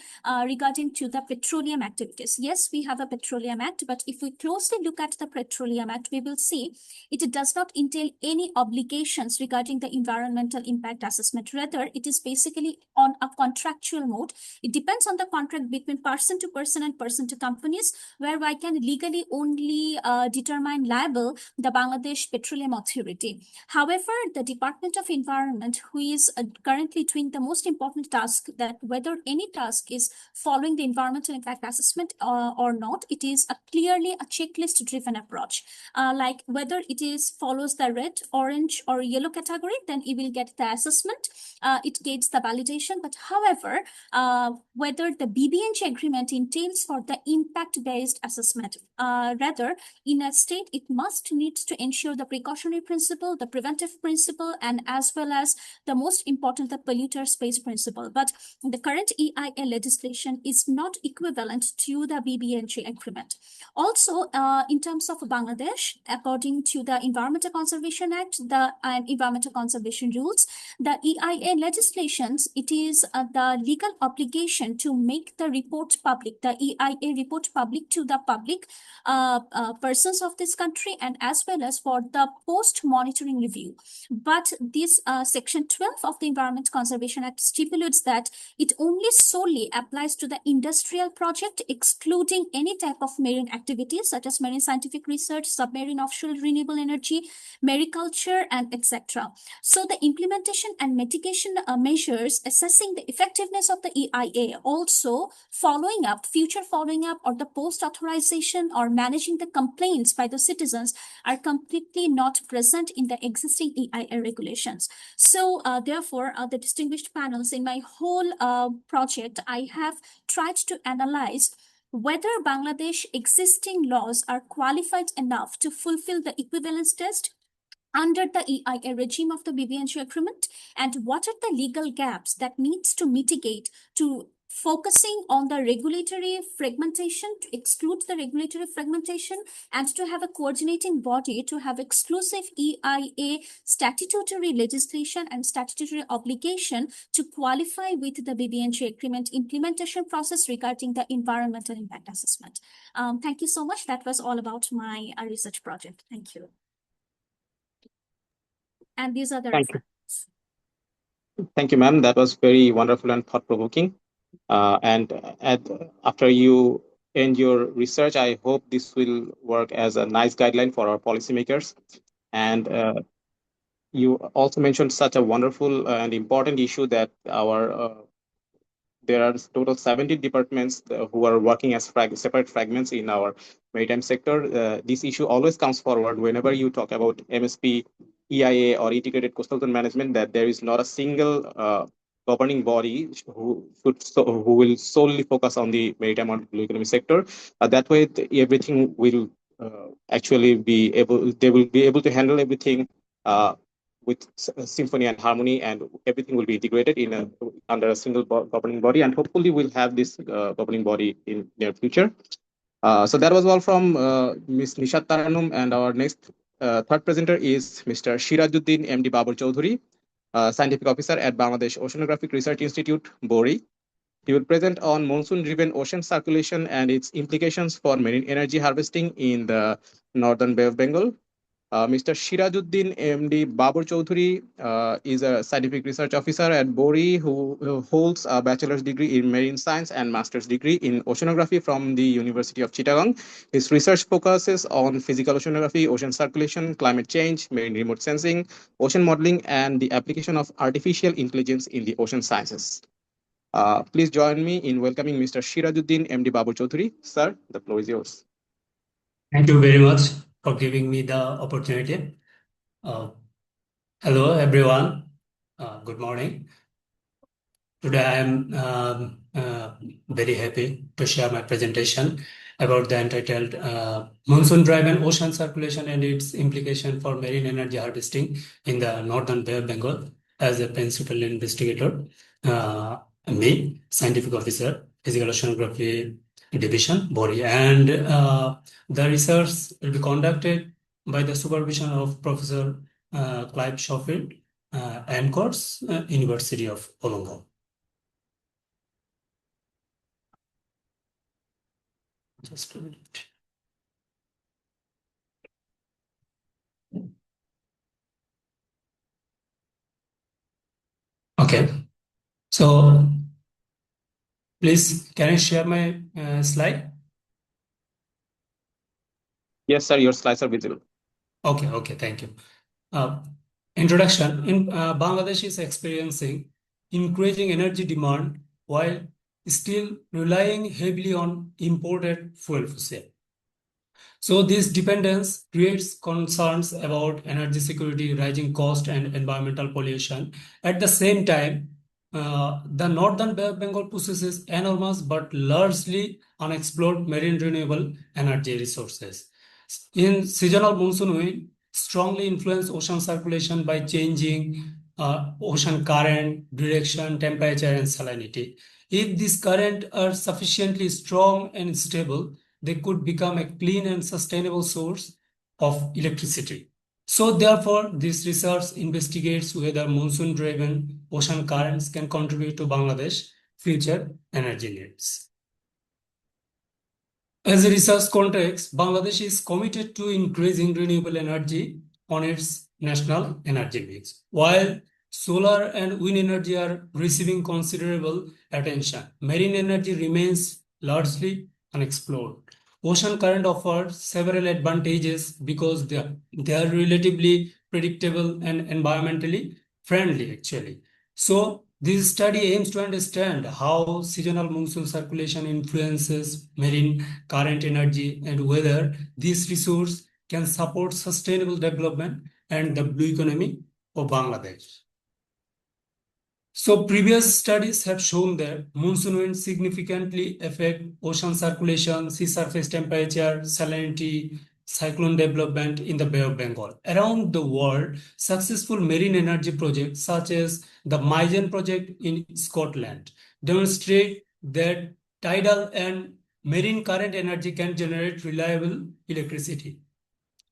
regarding to the petroleum activities. Yes, we have a Petroleum Act, but if we closely look at the Petroleum Act, we will see it does not entail any obligations regarding the environmental impact assessment. Rather, it is basically on a contractual mode. It depends on the contract between person to person and person to companies, where I can legally only determine liable the Bangladesh Petroleum Authority. However, the Department of Environment, who is currently doing the most important task, that whether any task is following the environmental impact assessment or not, it is clearly a checklist driven approach. Like whether it is follows the red, orange or yellow category, then it will get the assessment, it gets the validation. But however, whether the BBNG agreement entails for the impact based assessment, rather in a state, it must needs to ensure the precautionary principle, the preventive principle, and as well as the most important, the polluter pays principle. But the current EIA legislation is not equivalent to the BBNG agreement. Also, in terms of Bangladesh, according to the Environmental Conservation Act, the Environmental Conservation Rules, the EIA legislations, it is the legal obligation to make the report public, the EIA report public to the public persons of this country, and as well as for the post-monitoring review. But this Section 12 of the Environment Conservation Act stipulates that it only solely applies to the industrial project, excluding any type of marine activities such as marine scientific research, submarine offshore renewable energy, mariculture, and etc. So the implementation and mitigation measures assessing the effectiveness of the EIA, also following up, future following up, or the post-authorization or managing the complaints by the citizens are completely not present in the existing EIA regulations. So therefore, the distinguished panels, in my whole project, I have tried to analyze whether Bangladesh existing laws are qualified enough to fulfill the equivalence test under the EIA regime of the BBNG agreement, and what are the legal gaps that needs to mitigate to focusing on the regulatory fragmentation, to exclude the regulatory fragmentation, and to have a coordinating body to have exclusive EIA statutory legislation and statutory obligation to qualify with the BBNG agreement implementation process regarding the environmental impact assessment. Thank you so much. That was all about my research project. Thank you. And these are the references. Thank you, ma'am. That was very wonderful and thought-provoking. After you end your research, I hope this will work as a nice guideline for our policymakers. And you also mentioned such a wonderful and important issue that there are total 70 departments who are working as separate fragments in our maritime sector. This issue always comes forward whenever you talk about MSP, EIA, or integrated coastal zone management, that there is not a single governing body who will solely focus on the maritime and blue economy sector. That way, everything will actually be able. They will be able to handle everything with symphony and harmony, and everything will be integrated in under a single governing body. And hopefully, we'll have this governing body in near future. So that was all from Ms. Nishat Taranum, and our next third presenter is Mr. Sirajuddin MD Babur Chaudhuri, Scientific Officer at Bangladesh Oceanographic Research Institute, BORI. He will present on monsoon-driven ocean circulation and its implications for marine energy harvesting in the northern Bay of Bengal. Mr. Sirajuddin MD Babur Chaudhuri is a scientific research officer at BORI who holds a bachelor's degree in marine science and master's degree in oceanography from the University of Chittagong. His research focuses on physical oceanography, ocean circulation, climate change, marine remote sensing, ocean modeling, and the application of artificial intelligence in the ocean sciences. Please join me in welcoming Mr. Sirajuddin MD Babur Chaudhuri. Sir, the floor is yours. Thank you very much for giving me the opportunity. Hello, everyone. Good morning. Today, I am very happy to share my presentation about the entitled Monsoon-Driven Ocean Circulation and its Implication for Marine Energy Harvesting in the Northern Bay of Bengal as a principal investigator. Me, Scientific Officer, Physical Oceanography Division, BORI, and the research will be conducted by the supervision of Professor Clive Schofield, ANCORS, University of Wollongong. Just a minute. Okay, so please, can I share my slide? Yes, sir, your slides are visible. Okay, thank you. Introduction. Bangladesh is experiencing increasing energy demand while still relying heavily on imported fuel fossil. So this dependence creates concerns about energy security, rising cost, and environmental pollution. At the same time, the Northern Bay of Bengal possesses enormous but largely unexplored marine renewable energy resources. In seasonal monsoon wind, strongly influence ocean circulation by changing ocean current, direction, temperature, and salinity. If these currents are sufficiently strong and stable, they could become a clean and sustainable source of electricity. So therefore, this research investigates whether monsoon-driven ocean currents can contribute to Bangladesh's future energy needs. As a research context, Bangladesh is committed to increasing renewable energy on its national energy mix. While solar and wind energy are receiving considerable attention, marine energy remains largely unexplored. Ocean current offers several advantages because they are relatively predictable and environmentally friendly, actually. So this study aims to understand how seasonal monsoon circulation influences marine current energy and whether this resource can support sustainable development and the blue economy of Bangladesh. So previous studies have shown that monsoon winds significantly affect ocean circulation, sea surface temperature, salinity, cyclone development in the Bay of Bengal. Around the world, successful marine energy projects such as the Mygen project in Scotland demonstrate that tidal and marine current energy can generate reliable electricity.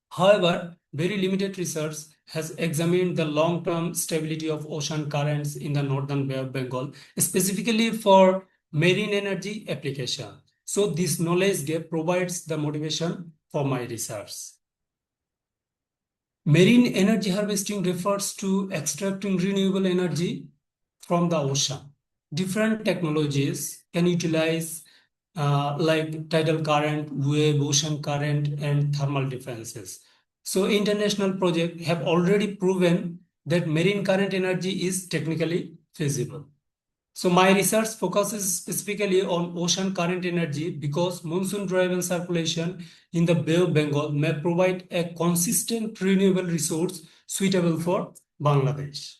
However, very limited research has examined the long-term stability of ocean currents in the Northern Bay of Bengal, specifically for marine energy application. So this knowledge gap provides the motivation for my research. Marine energy harvesting refers to extracting renewable energy from the ocean. Different technologies can utilize like tidal current, wave, ocean current, and thermal differences. So international projects have already proven that marine current energy is technically feasible. So my research focuses specifically on ocean current energy because monsoon-driven circulation in the Bay of Bengal may provide a consistent renewable resource suitable for Bangladesh.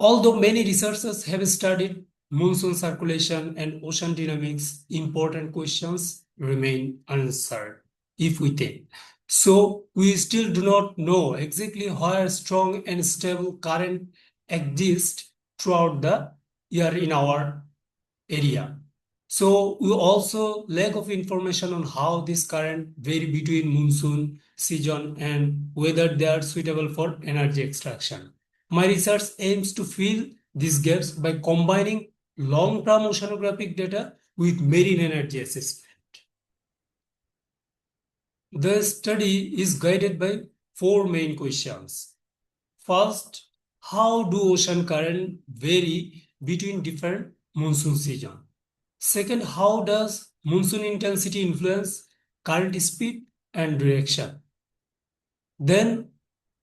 Although many researchers have studied monsoon circulation and ocean dynamics, important questions remain unanswered, if we think. So we still do not know exactly where strong and stable current exist throughout the year in our area. So we also lack of information on how this current vary between monsoon season and whether they are suitable for energy extraction. My research aims to fill these gaps by combining long-term oceanographic data with marine energy assessment. The study is guided by four main questions. First, how do ocean currents vary between different monsoon seasons? Second, how does monsoon intensity influence current speed and direction? Then,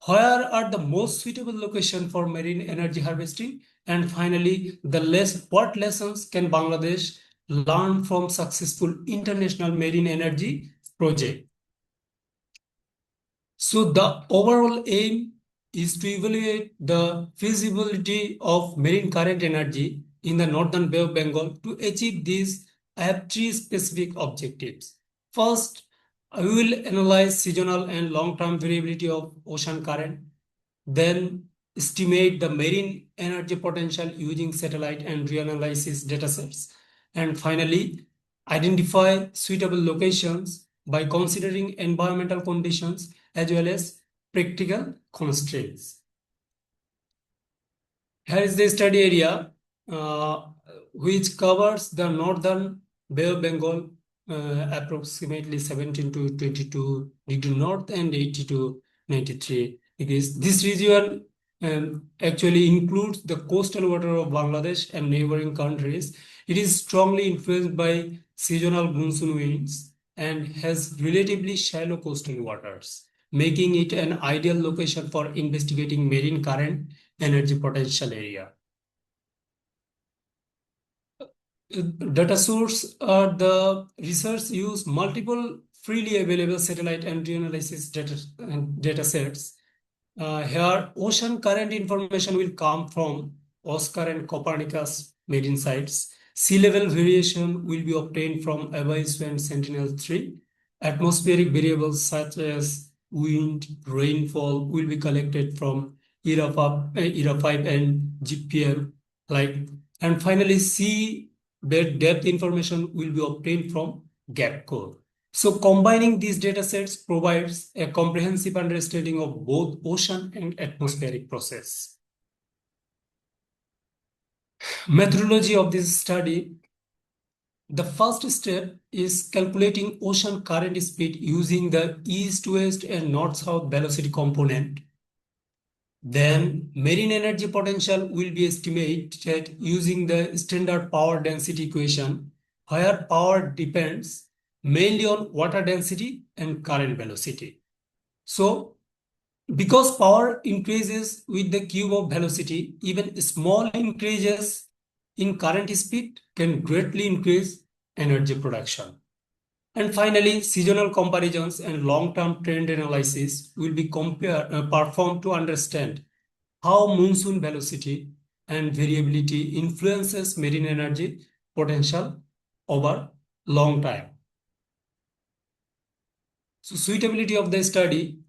where are the most suitable locations for marine energy harvesting? And finally, what lessons can Bangladesh learn from successful international marine energy project? So the overall aim is to evaluate the feasibility of marine current energy in the northern Bay of Bengal. To achieve this, I have three specific objectives. First, I will analyze seasonal and long-term variability of ocean current, then estimate the marine energy potential using satellite and reanalysis datasets, and finally, identify suitable locations by considering environmental conditions as well as practical constraints. Here is the study area, which covers the northern Bay of Bengal, approximately 17 to 22 degree north and 80 to 93 degrees. This region actually includes the coastal water of Bangladesh and neighboring countries. It is strongly influenced by seasonal monsoon winds and has relatively shallow coastal waters, making it an ideal location for investigating marine current energy potential area. Data source are the research use multiple freely available satellite and reanalysis data sets. Here, ocean current information will come from Oscar and Copernicus marine sites. Sea level variation will be obtained from Abyss and Sentinel-3. Atmospheric variables such as wind, rainfall will be collected from ERA 5 and GPL. And finally, sea bed depth information will be obtained from GAPCO. So combining these data sets provides a comprehensive understanding of both ocean and atmospheric process. Methodology of this study. The first step is calculating ocean current speed using the east-west and north-south velocity component. Then marine energy potential will be estimated using the standard power density equation, where power depends mainly on water density and current velocity. So, because power increases with the cube of velocity, even small increases in current speed can greatly increase energy production. And finally, seasonal comparisons and long-term trend analysis will be performed to understand how monsoon velocity and variability influences marine energy potential over long time. So suitability of the study,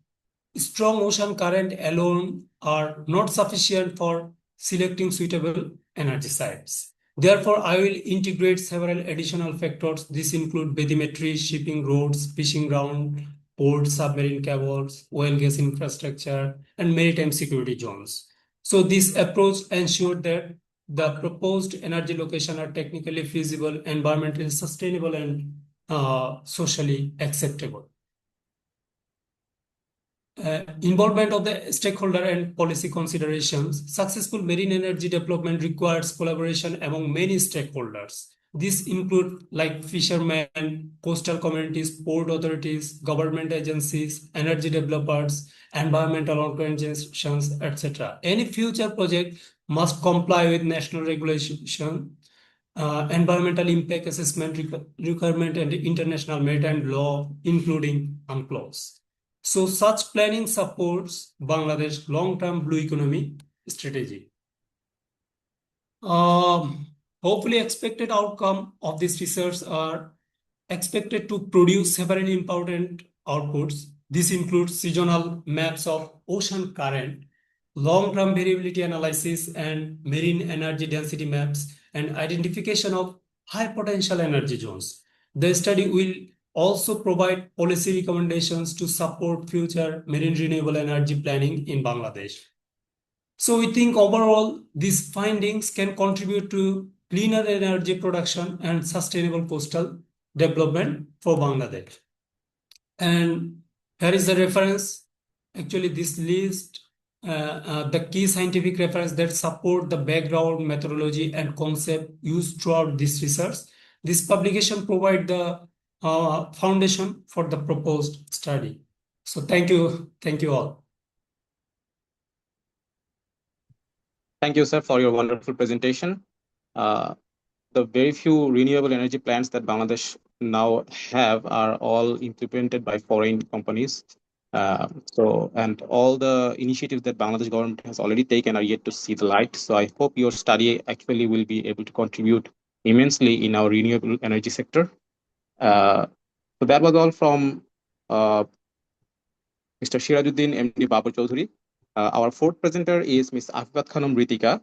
strong ocean current alone are not sufficient for selecting suitable energy sites. Therefore, I will integrate several additional factors. This include bathymetry, shipping routes, fishing ground, ports, submarine cables, oil gas infrastructure, and maritime security zones. So this approach ensured that the proposed energy location are technically feasible, environmentally sustainable, and socially acceptable. Involvement of the stakeholder and policy considerations. Successful marine energy development requires collaboration among many stakeholders. This include like fishermen, coastal communities, port authorities, government agencies, energy developers, environmental organizations, etc. Any future project must comply with national regulation, environmental impact assessment requirement, and international maritime law, including UNCLOS. So such planning supports Bangladesh long-term blue economy strategy. Hopefully expected outcome of this research are expected to produce several important outputs. This includes seasonal maps of ocean current, long-term variability analysis, and marine energy density maps, and identification of high potential energy zones. The study will also provide policy recommendations to support future marine renewable energy planning in Bangladesh. So we think overall these findings can contribute to cleaner energy production and sustainable coastal development for Bangladesh. And here is the reference. Actually, this list the key scientific reference that support the background methodology and concept used throughout this research. This publication provides the foundation for the proposed study. So thank you all. Thank you, sir, for your wonderful presentation. The very few renewable energy plants that Bangladesh now have are all implemented by foreign companies. And all the initiatives that Bangladesh government has already taken are yet to see the light. So I hope your study actually will be able to contribute immensely in our renewable energy sector. So that was all from Mr. Sirajuddin MD Babur Chaudhuri. Our fourth presenter is Ms. Afifat Khanum Ritika.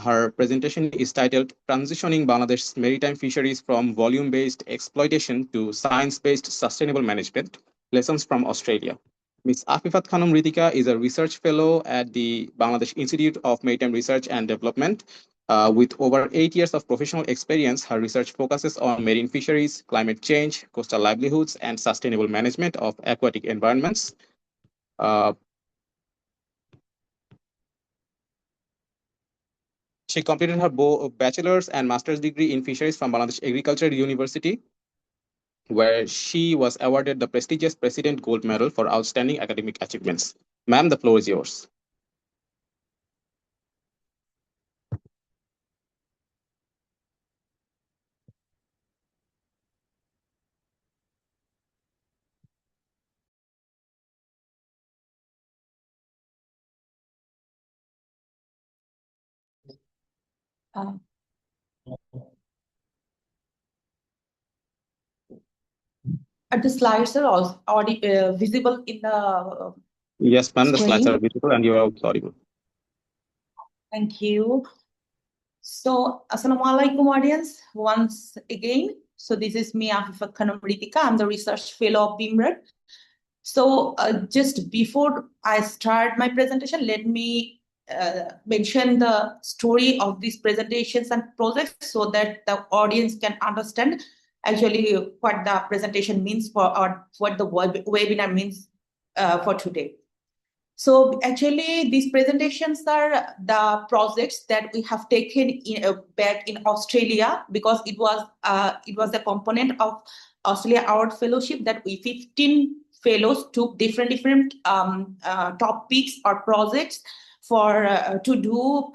Her presentation is titled Transitioning Bangladesh's Maritime Fisheries from Volume-Based Exploitation to Science-Based Sustainable Management, Lessons from Australia. Ms. Afifat Khanum Ritika is a research fellow at the Bangladesh Institute of Maritime Research and Development. With over 8 years of professional experience, her research focuses on marine fisheries, climate change, coastal livelihoods, and sustainable management of aquatic environments. She completed her bachelor's and master's degree in fisheries from Bangladesh Agricultural University, where she was awarded the prestigious President Gold Medal for outstanding academic achievements. Ma'am, the floor is yours. Are the slides are also visible in the Yes, ma'am, the slides screen? are visible and you are audible. Thank you. So, Assalamu alaikum audience, once again. So this is me, Afifat Khanum Ritika. I'm the research fellow of BIMRAD. So just before I start my presentation, let me mention the story of these presentations and projects so that the audience can understand actually what the presentation means for, or what the webinar means for today. So actually, these presentations are the projects that we have taken in, back in Australia, because it was a component of Australia Award Fellowship that we 15 fellows took different topics or projects for to do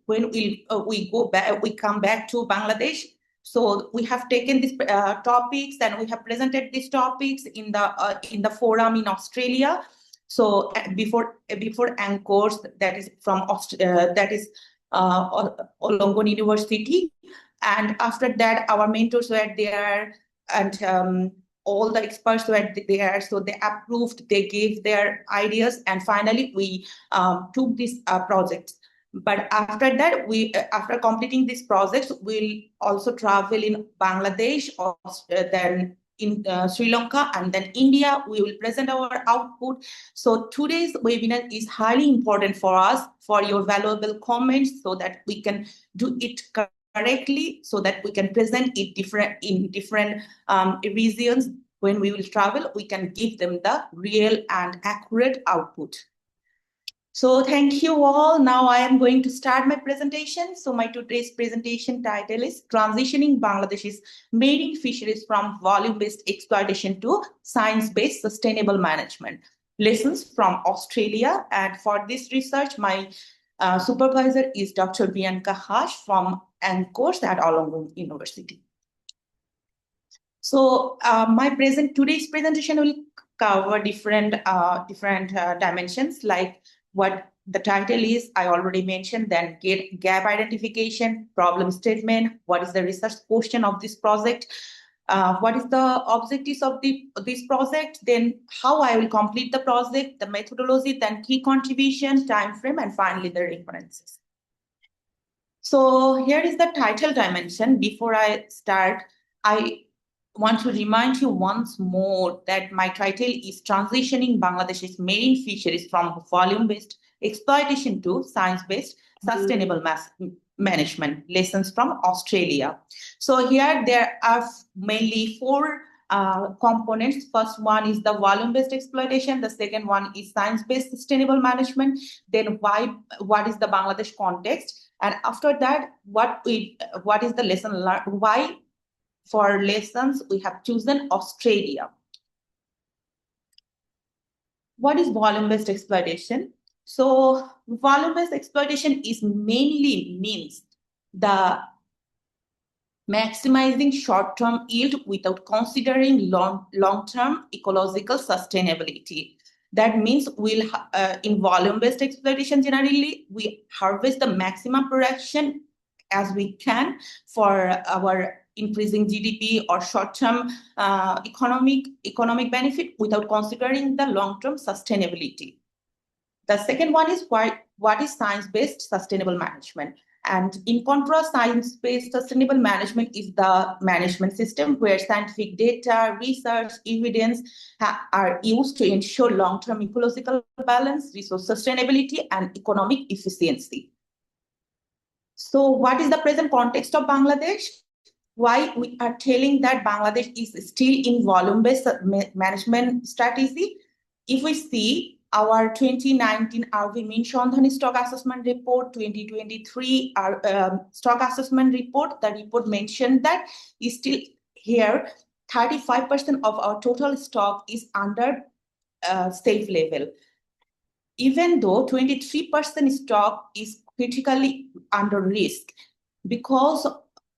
when we go back, we come back to Bangladesh. So we have taken these topics and we have presented these topics in the forum in Australia. So before ANCORS, that is from Wollongong University, and after that our mentors were there and all the experts were there. So they approved, they gave their ideas, and finally we took this project. But after that, after completing these projects, we'll also travel in Bangladesh, or then in Sri Lanka, and then India. We will present our output. So today's webinar is highly important for us, for your valuable comments, so that we can do it correctly, so that we can present it in different regions. When we will travel, we can give them the real and accurate output. So thank you all. Now I am going to start my presentation. So my today's presentation title is Transitioning Bangladesh's Marine Fisheries from Volume-Based Exploitation to Science-Based Sustainable Management, Lessons from Australia. And for this research, my supervisor is Dr. Bianca Hash from ANCORS at Wollongong University. So today's presentation will cover different dimensions, like what the title is, I already mentioned, then gap identification, problem statement, what is the research portion of this project, what is the objectives of this project, then how I will complete the project, the methodology, then key contribution, time frame, and finally the references. So here is the title dimension. Before I start, I want to remind you once more that my title is Transitioning Bangladesh's Marine Fisheries from Volume-Based Exploitation to Science-Based Sustainable Management, Lessons from Australia. So here there are mainly four components. First one is the volume-based exploitation. The second one is science-based sustainable management. Then what is the Bangladesh context? And after that, what is the lesson learned? Why for lessons we have chosen Australia? What is volume-based exploitation? So volume-based exploitation is mainly means the maximizing short-term yield without considering long-term ecological sustainability. That means in volume-based exploitation, generally, we harvest the maximum production as we can for our increasing GDP or short-term economic benefit without considering the long-term sustainability. The second one is what is science-based sustainable management? And in contrast, science-based sustainable management is the management system where scientific data, research, evidence are used to ensure long-term ecological balance, resource sustainability, and economic efficiency. So what is the present context of Bangladesh? Why we are telling that Bangladesh is still in volume-based management strategy? If we see our 2019 RV Mean Shandhani Stock Assessment Report, 2023 Stock Assessment Report, the report mentioned that is still here, 35% of our total stock is under safe level. Even though 23% stock is critically under risk, because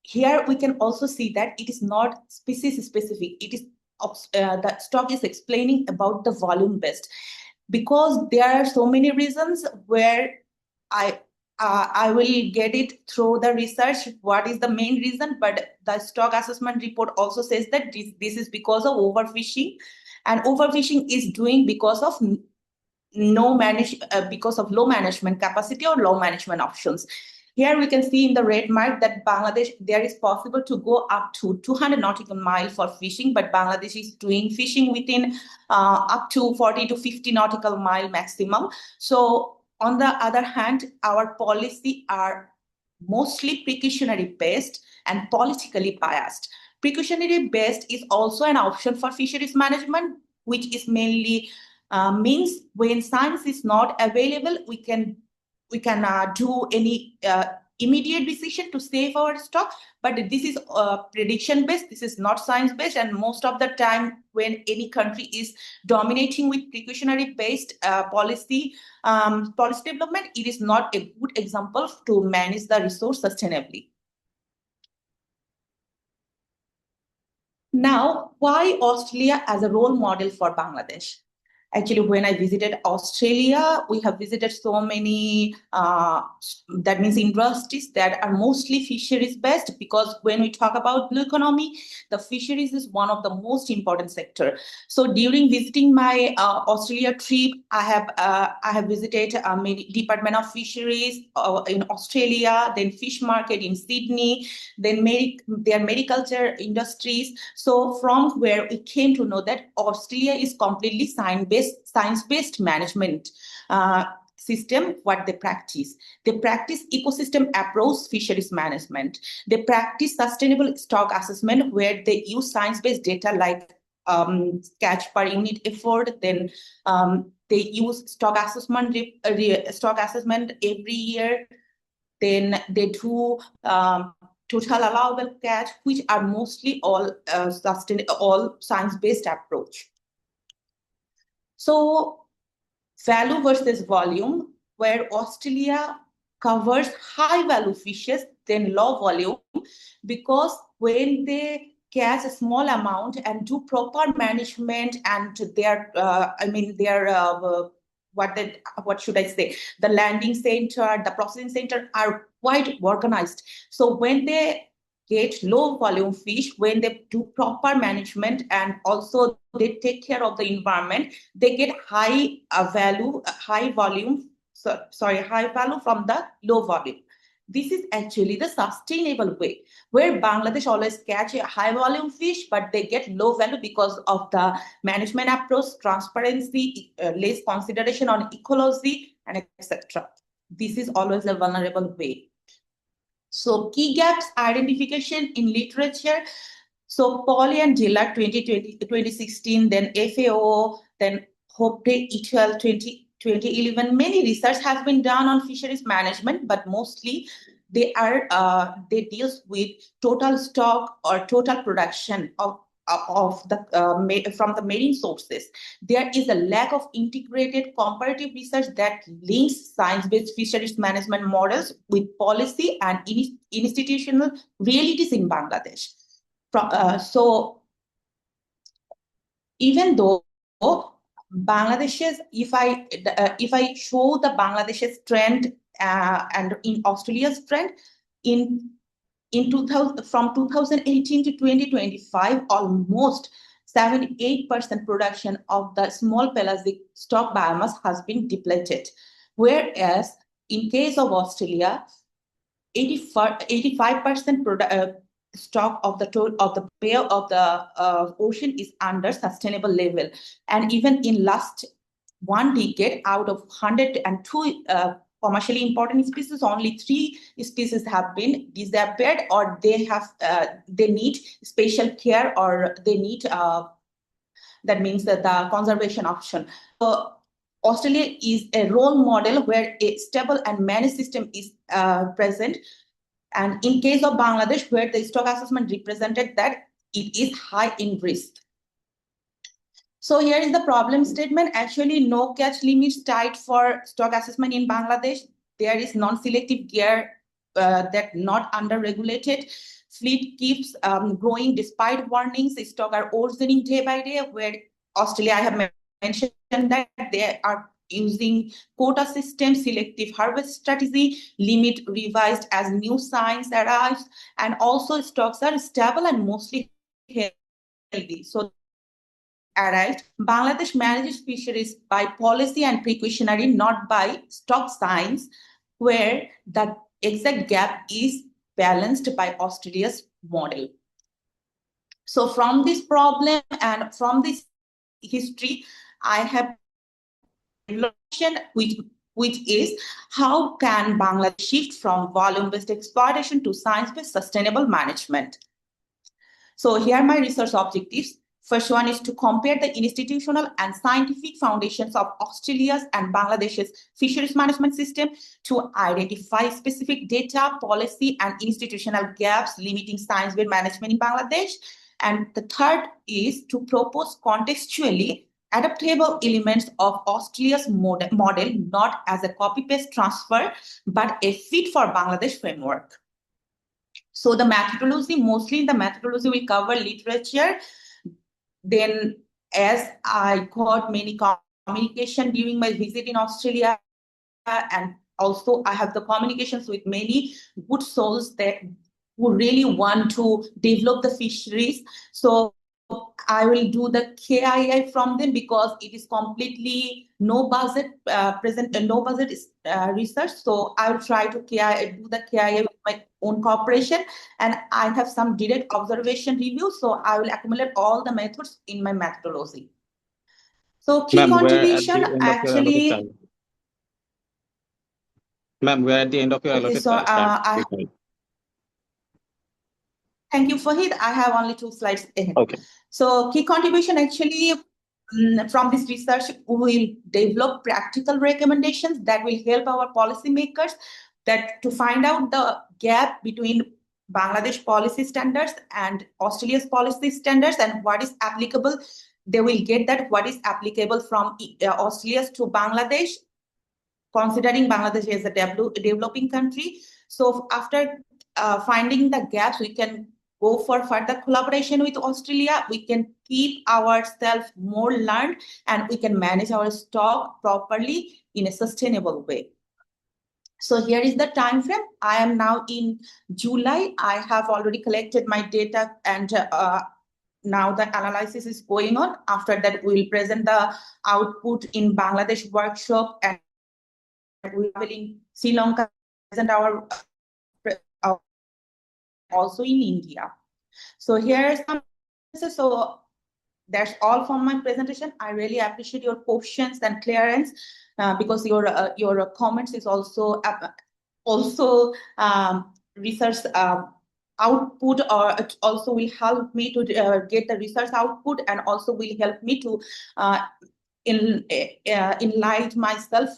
here we can also see that it is not species specific. It is the stock is explaining about the volume based, because there are so many reasons where I will get it through the research. What is the main reason? But the stock assessment report also says that this is because of overfishing, and overfishing is doing because of because of low management capacity or low management options. Here we can see in the red mark that Bangladesh, there is possible to go up to 200 nautical miles for fishing, but Bangladesh is doing fishing within up to 40 to 50 nautical mile maximum. So on the other hand, our policy are mostly precautionary based and politically biased. Precautionary based is also an option for fisheries management, which is mainly means when science is not available, we can do any immediate decision to save our stock, but this is prediction based, this is not science based, and most of the time when any country is dominating with precautionary based policy development, it is not a good example to manage the resource sustainably. Now, why Australia as a role model for Bangladesh? Actually, when I visited Australia, we have visited so many, that means industries that are mostly fisheries based, because when we talk about blue economy, the fisheries is one of the most important sector. So during visiting my Australia trip, I have visited Department of Fisheries in Australia, then fish market in Sydney, then their mariculture industries. So from where we came to know that Australia is completely science-based management system. What they practice ecosystem approach fisheries management. They practice sustainable stock assessment, where they use science-based data like catch per unit effort. Then they use stock assessment every year. Then they do total allowable catch, which are mostly all science-based approach. So value versus volume, where Australia covers high value fishes than low volume, because when they catch a small amount and do proper management and their what should I say? The landing center, the processing center are quite organized. So when they get low volume fish, when they do proper management and also they take care of the environment, they get high value from the low volume. This is actually the sustainable way, where Bangladesh always catch a high volume fish, but they get low value because of the management approach, transparency, less consideration on ecology, and etc. This is always a vulnerable way. So key gaps identification in literature. So Polly and Dillard 2016, then FAO, then Hopte et al. 2011. Many research has been done on fisheries management, but mostly they deals with total stock or total production of the from the marine sources. There is a lack of integrated comparative research that links science-based fisheries management models with policy and institutional realities in Bangladesh. So even though Bangladesh's, if I show the Bangladesh's trend and in Australia's trend in 2000, from 2018 to 2025, almost 78% production of the small pelagic stock biomass has been depleted, whereas in case of Australia, 85% stock of the Bay of the ocean is under sustainable level, and even in last 1 decade, out of 102 commercially important species, only 3 species have been disappeared, or they need special care, or they need that means that the conservation option. So Australia is a role model where a stable and managed system is present. And in case of Bangladesh, where the stock assessment represented that it is high in risk. So here is the problem statement. Actually, no catch limits tied for stock assessment in Bangladesh. There is non-selective gear that not under-regulated. Fleet keeps growing despite warnings. Stock are worsening day by day, where Australia, I have mentioned that they are using quota system, selective harvest strategy, limit revised as new science arrives, and also stocks are stable and mostly healthy. So arrived, Bangladesh manages fisheries by policy and precautionary, not by stock science, where the exact gap is balanced by Australia's model. So from this problem and from this history, I have which is how can Bangladesh shift from volume-based exploitation to science-based sustainable management. So here are my research objectives. First one is to compare the institutional and scientific foundations of Australia's and Bangladesh's fisheries management system to identify specific data, policy, and institutional gaps limiting science-based management in Bangladesh. And the third is to propose contextually adaptable elements of Australia's model, not as a copy-paste transfer, but a fit for Bangladesh framework. So the methodology, mostly in the methodology, we cover literature. Then, as I got many communication during my visit in Australia, and also I have the communications with many good souls that who really want to develop the fisheries. So I will do the KII from them because it is completely no budget no budget research. So I will try to do the KII with my own corporation, and I have some direct observation review. So I will accumulate all the methods in my methodology. So key contribution actually. Ma'am, we're at the end of your allotted time. Thank you, Fahid. I have only 2 slides ahead. Okay. So key contribution actually from this research, we will develop practical recommendations that will help our policymakers that to find out the gap between Bangladesh policy standards and Australia's policy standards and what is applicable. They will get that what is applicable from Australia to Bangladesh, considering Bangladesh as a developing country. So after finding the gaps, we can go for further collaboration with Australia, we can keep ourselves more learned and we can manage our stock properly in a sustainable way. So here is the time frame. I am now in July. I have already collected my data and now the analysis is going on. After that, we will present the output in Bangladesh workshop and we will in Sri Lanka present our also in India. So here are some, so that's all from my presentation. I really appreciate your questions and clearance because your comments is also research output, or it also will help me to get the research output and also will help me to enlighten myself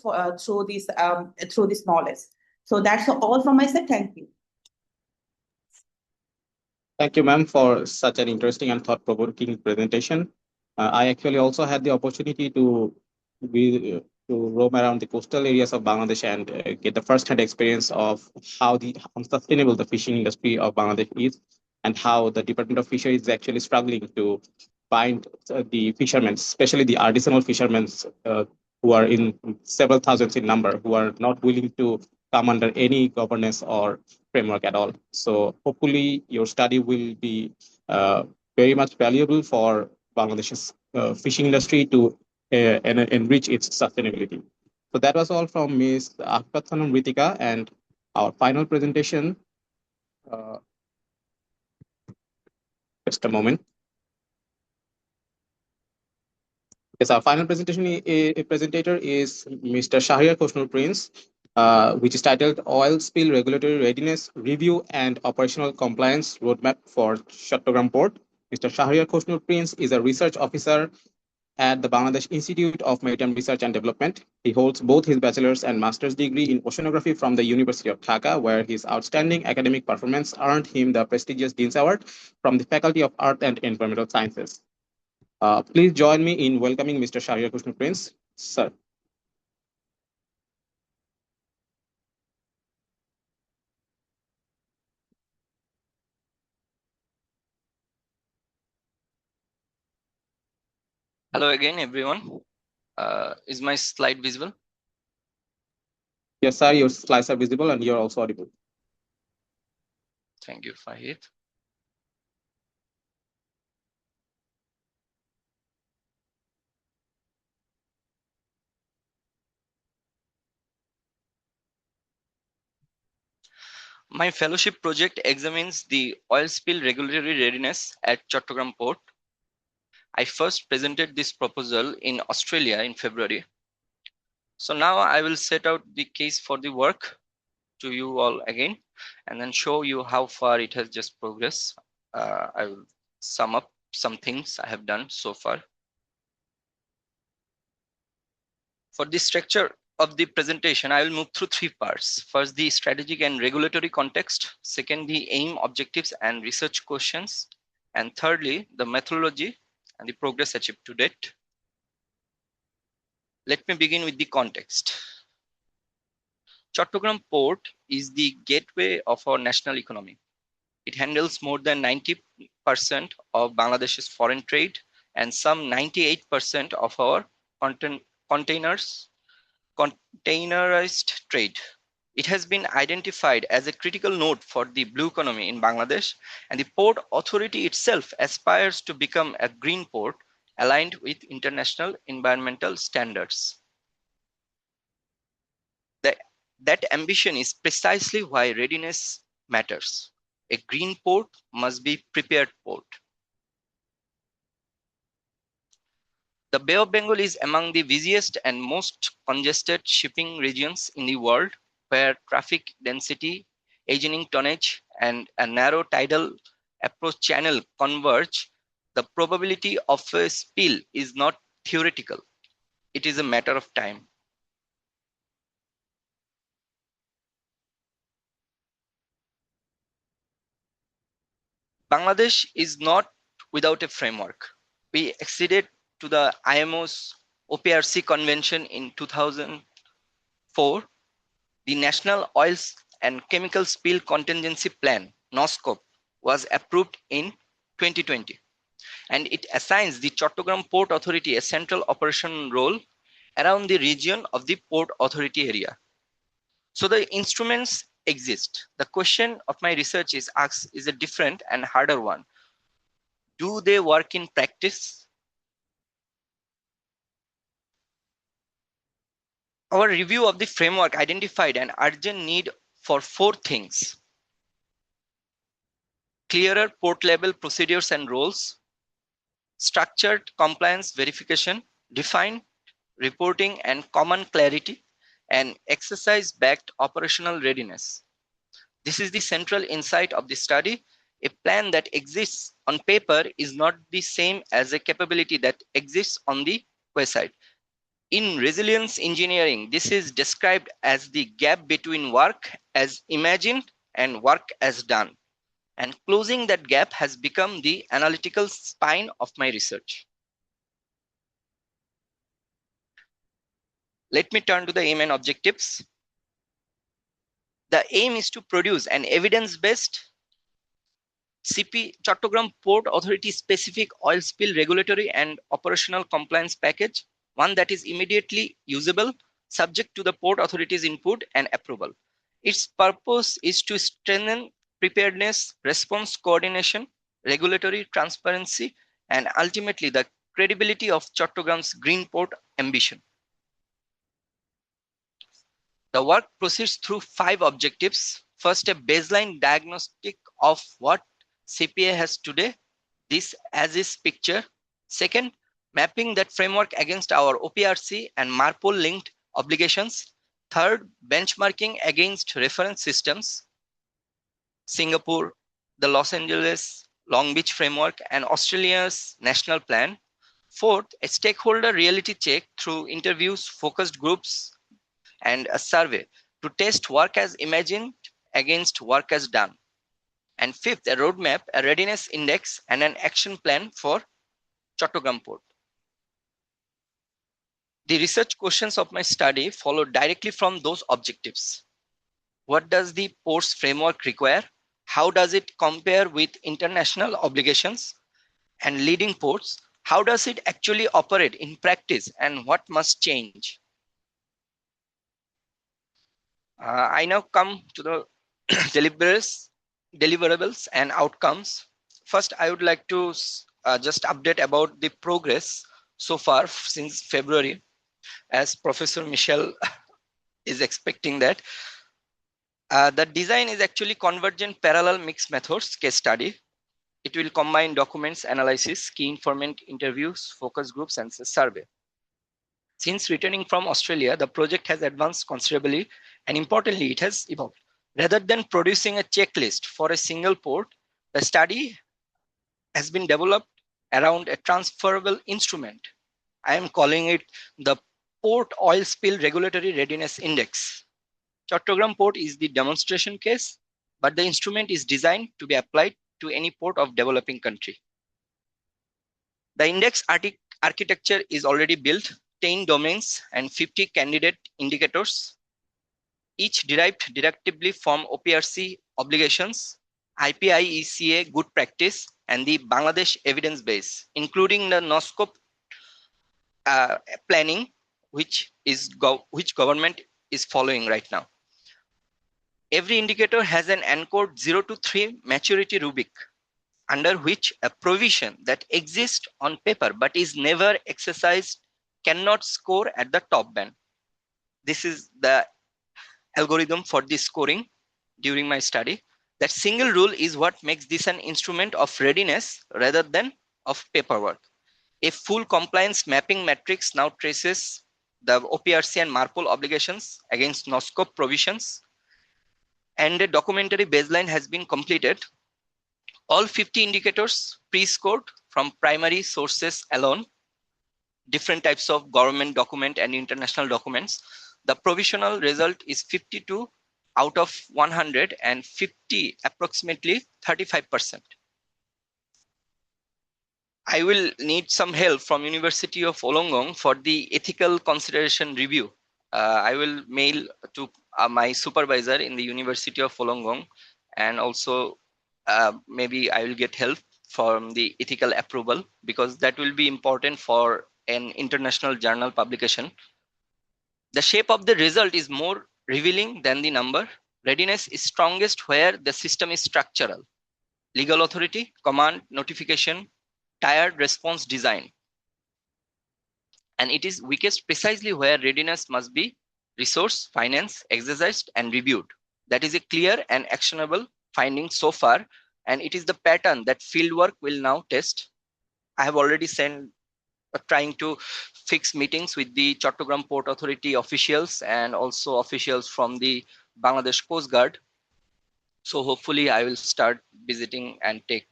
through this knowledge. So that's all from my side. Thank you. Thank you, ma'am, for such an interesting and thought-provoking presentation. I actually also had the opportunity to roam around the coastal areas of Bangladesh and get the first-hand experience of how unsustainable the fishing industry of Bangladesh is, and how the Department of Fisheries is actually struggling to find the fishermen, especially the artisanal fishermen who are in several thousands in number, who are not willing to come under any governance or framework at all. So hopefully your study will be very much valuable for Bangladesh's fishing industry to enrich its sustainability. So that was all from Ms. Akpathanam Ritika, and our final presentation. Just a moment. Yes, our final presentator is Mr. Shahriar Koshnur Prince, which is titled Oil Spill Regulatory Readiness Review and Operational Compliance Roadmap for Chattogram Port. Mr. Shahriar Koshnur Prince is a research officer at the Bangladesh Institute of Maritime Research and Development. He holds both his bachelor's and master's degree in oceanography from the University of Dhaka, where his outstanding academic performance earned him the prestigious Dean's Award from the Faculty of Earth and Environmental Sciences. Please join me in welcoming Mr. Shahriar Koshnur Prince. Sir. Hello again, everyone. Is my slide visible? Yes, sir, your slides are visible and you're also audible. Thank you, Fahid. My fellowship project examines the oil spill regulatory readiness at Chattogram Port. I first presented this proposal in Australia in February. So now I will set out the case for the work to you all again, and then show you how far it has just progressed. I will sum up some things I have done so far. For the structure of the presentation, I will move through three parts. First, the strategic and regulatory context. Second, the aim, objectives, and research questions. And thirdly, the methodology and the progress achieved to date. Let me begin with the context. Chattogram Port is the gateway of our national economy. It handles more than 90% of Bangladesh's foreign trade and some 98% of our containerized trade. It has been identified as a critical node for the blue economy in Bangladesh, and the Port Authority itself aspires to become a green port aligned with international environmental standards. That ambition is precisely why readiness matters. A green port must be prepared port. The Bay of Bengal is among the busiest and most congested shipping regions in the world, where traffic density, aging tonnage, and a narrow tidal approach channel converge. The probability of a spill is not theoretical. It is a matter of time. Bangladesh is not without a framework. We acceded to the IMO's OPRC convention in 2004, the National Oils and Chemical Spill Contingency Plan, NOSCOP, was approved in 2020, and it assigns the Chattogram Port Authority a central operation role around the region of the Port Authority area. So the instruments exist. The question of my research is a different and harder one. Do they work in practice? Our review of the framework identified an urgent need for 4 things: clearer port level procedures and roles, structured compliance verification, defined reporting and common clarity, and exercise-backed operational readiness. This is the central insight of the study. A plan that exists on paper is not the same as a capability that exists on the website. In resilience engineering, this is described as the gap between work as imagined and work as done. And closing that gap has become the analytical spine of my research. Let me turn to the aim and objectives. The aim is to produce an evidence-based Chattogram Port Authority specific oil spill regulatory and operational compliance package, one that is immediately usable, subject to the Port Authority's input and approval. Its purpose is to strengthen preparedness, response coordination, regulatory transparency, and ultimately the credibility of Chattogram's green port ambition. The work proceeds through 5 objectives. First, a baseline diagnostic of what CPA has today, this as is picture. Second, mapping that framework against our OPRC and MARPOL linked obligations. Third, benchmarking against reference systems, Singapore, the Los Angeles, Long Beach framework, and Australia's national plan. Fourth, a stakeholder reality check through interviews, focused groups, and a survey to test work as imagined against work as done. And fifth, a roadmap, a readiness index, and an action plan for Chattogram Port. The research questions of my study follow directly from those objectives. What does the port's framework require? How does it compare with international obligations and leading ports? How does it actually operate in practice, and what must change? I now come to the deliverables and outcomes. First, I would like to just update about the progress so far since February, as Professor Michel is expecting that. The design is actually convergent parallel mixed methods case study. It will combine documents, analysis, key informant interviews, focus groups, and survey. Since returning from Australia, the project has advanced considerably, and importantly, it has evolved. Rather than producing a checklist for a single port, the study has been developed around a transferable instrument. I am calling it the Port Oil Spill Regulatory Readiness Index. Chattogram Port is the demonstration case, but the instrument is designed to be applied to any port of developing country. The index architecture is already built, 10 domains and 50 candidate indicators, each derived deductively from OPRC obligations, IPIECA good practice, and the Bangladesh evidence base, including the NOSCOP planning, which government is following right now. Every indicator has an ANCORS 0 to 3 maturity rubric, under which a provision that exists on paper but is never exercised cannot score at the top band. This is the algorithm for the scoring during my study. That single rule is what makes this an instrument of readiness rather than of paperwork. A full compliance mapping matrix now traces the OPRC and MARPOL obligations against NOSCOP provisions, and a documentary baseline has been completed. All 50 indicators pre-scored from primary sources alone, different types of government document and international documents. The provisional result is 52 out of 100 and 50, approximately 35%. I will need some help from University of Wollongong for the ethical consideration review. I will mail to my supervisor in the University of Wollongong and also maybe I will get help from the ethical approval, because that will be important for an international journal publication. The shape of the result is more revealing than the number. Readiness is strongest where the system is structural. Legal authority, command, notification, tired response design. And it is weakest precisely where readiness must be resource, finance, exercised, and reviewed. That is a clear and actionable finding so far, and it is the pattern that fieldwork will now test. I have already sent trying to fix meetings with the Chattogram Port Authority officials and also officials from the Bangladesh Coast Guard. So hopefully I will start visiting and take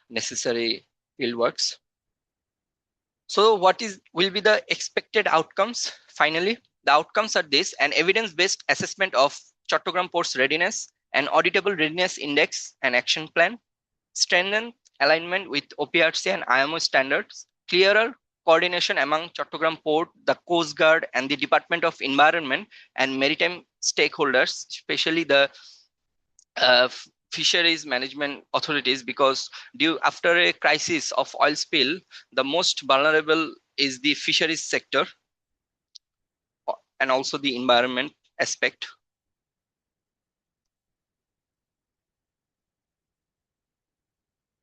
necessary fieldworks. So what will be the expected outcomes? Finally, the outcomes are this: an evidence-based assessment of Chattogram Port's readiness, an auditable readiness index and action plan, strengthened alignment with OPRC and IMO standards, clearer coordination among Chattogram Port, the Coast Guard, and the Department of Environment and Maritime stakeholders, especially the fisheries management authorities, because after a crisis of oil spill, the most vulnerable is the fisheries sector and also the environment aspect.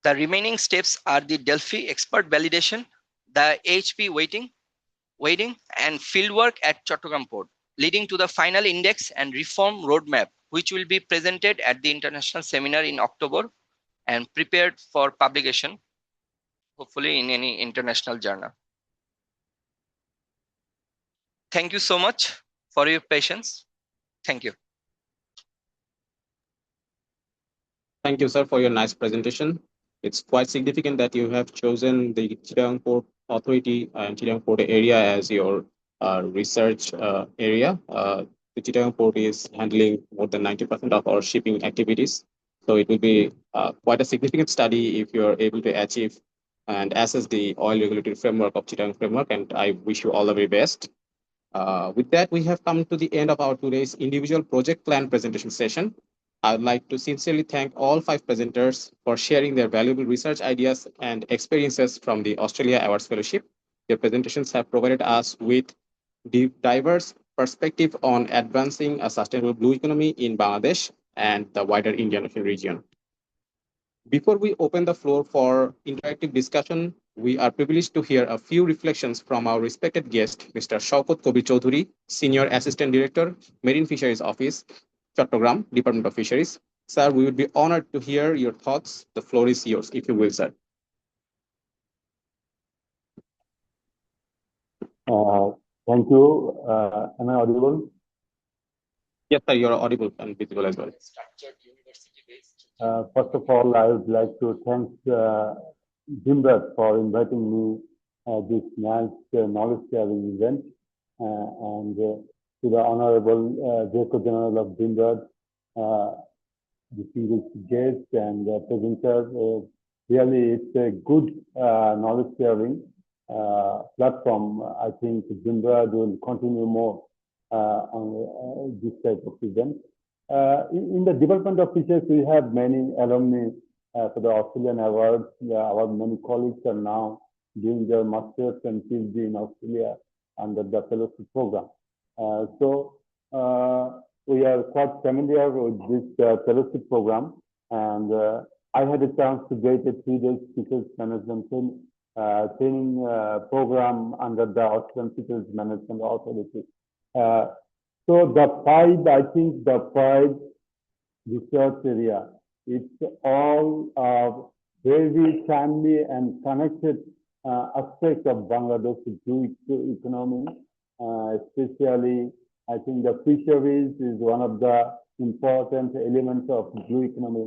The remaining steps are the Delphi expert validation, the AHP weighting and fieldwork at Chattogram Port, leading to the final index and reform roadmap, which will be presented at the international seminar in October and prepared for publication, hopefully in any international journal. Thank you so much for your patience. Thank you. Thank you, sir, for your nice presentation. It's quite significant that you have chosen the Chittagong Port Authority and Chittagong Port area as your research area. The Chittagong Port is handling more than 90% of our shipping activities. So it will be quite a significant study if you're able to achieve and assess the oil regulatory framework of Chittagong framework, and I wish you all the very best. With that, we have come to the end of our today's individual project plan presentation session. I would like to sincerely thank all 5 presenters for sharing their valuable research ideas and experiences from the Australia Awards Fellowship. Their presentations have provided us with diverse perspective on advancing a sustainable blue economy in Bangladesh and the wider Indian Ocean region. Before we open the floor for interactive discussion, we are privileged to hear a few reflections from our respected guest, Mr. Shaukat Kabir Choudhury, Senior Assistant Director, Marine Fisheries Office, Chattogram, Department of Fisheries. Sir, we would be honored to hear your thoughts. The floor is yours, if you will, sir. Thank you. Am I audible? Yes, sir, you're audible and visible as well. First of all, I would like to thank BIMRAD for inviting me this nice knowledge sharing event, and to the Honorable Director General of BIMRAD, distinguished guests and presenters. Really, it's a good knowledge sharing platform. I think BIMRAD will continue more on this type of event. In the Department of Fisheries, we have many alumni for the Australian Awards. Our many colleagues are now doing their masters and PhD in Australia under the fellowship program. So we are quite familiar with this fellowship program, and I had a chance to get a 3-day fisheries management training program under the Australian Fisheries Management Authority. So I think the 5 research area, it's all very timely and connected aspects of Bangladesh's blue economy, especially I think the fisheries is one of the important elements of blue economy,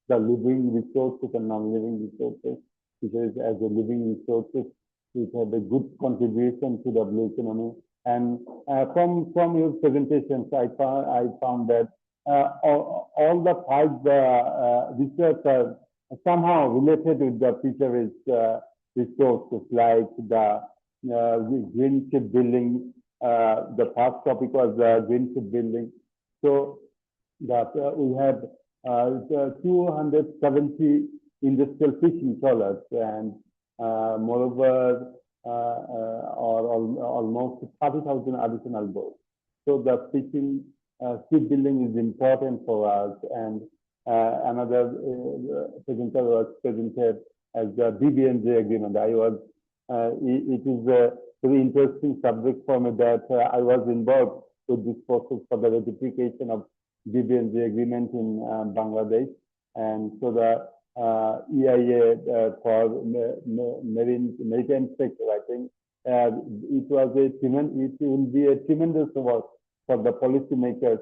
the living resources and non-living resources. Fisheries as a living resources, it have a good contribution to the blue economy. And from your presentations, I found that all the 5 research are somehow related with the fisheries resources, like the green ship building. The first topic was green ship building. So that we have 270 industrial fishing trawlers, and moreover, almost 30,000 additional boats. So the fishing shipbuilding is important for us. And another presenter was presented as the BBNJ agreement. It is a very interesting subject for me that I was involved with this process for the ratification of BBNJ agreement in Bangladesh. And so the EIA for maritime sector, I think it will be a tremendous work for the policymakers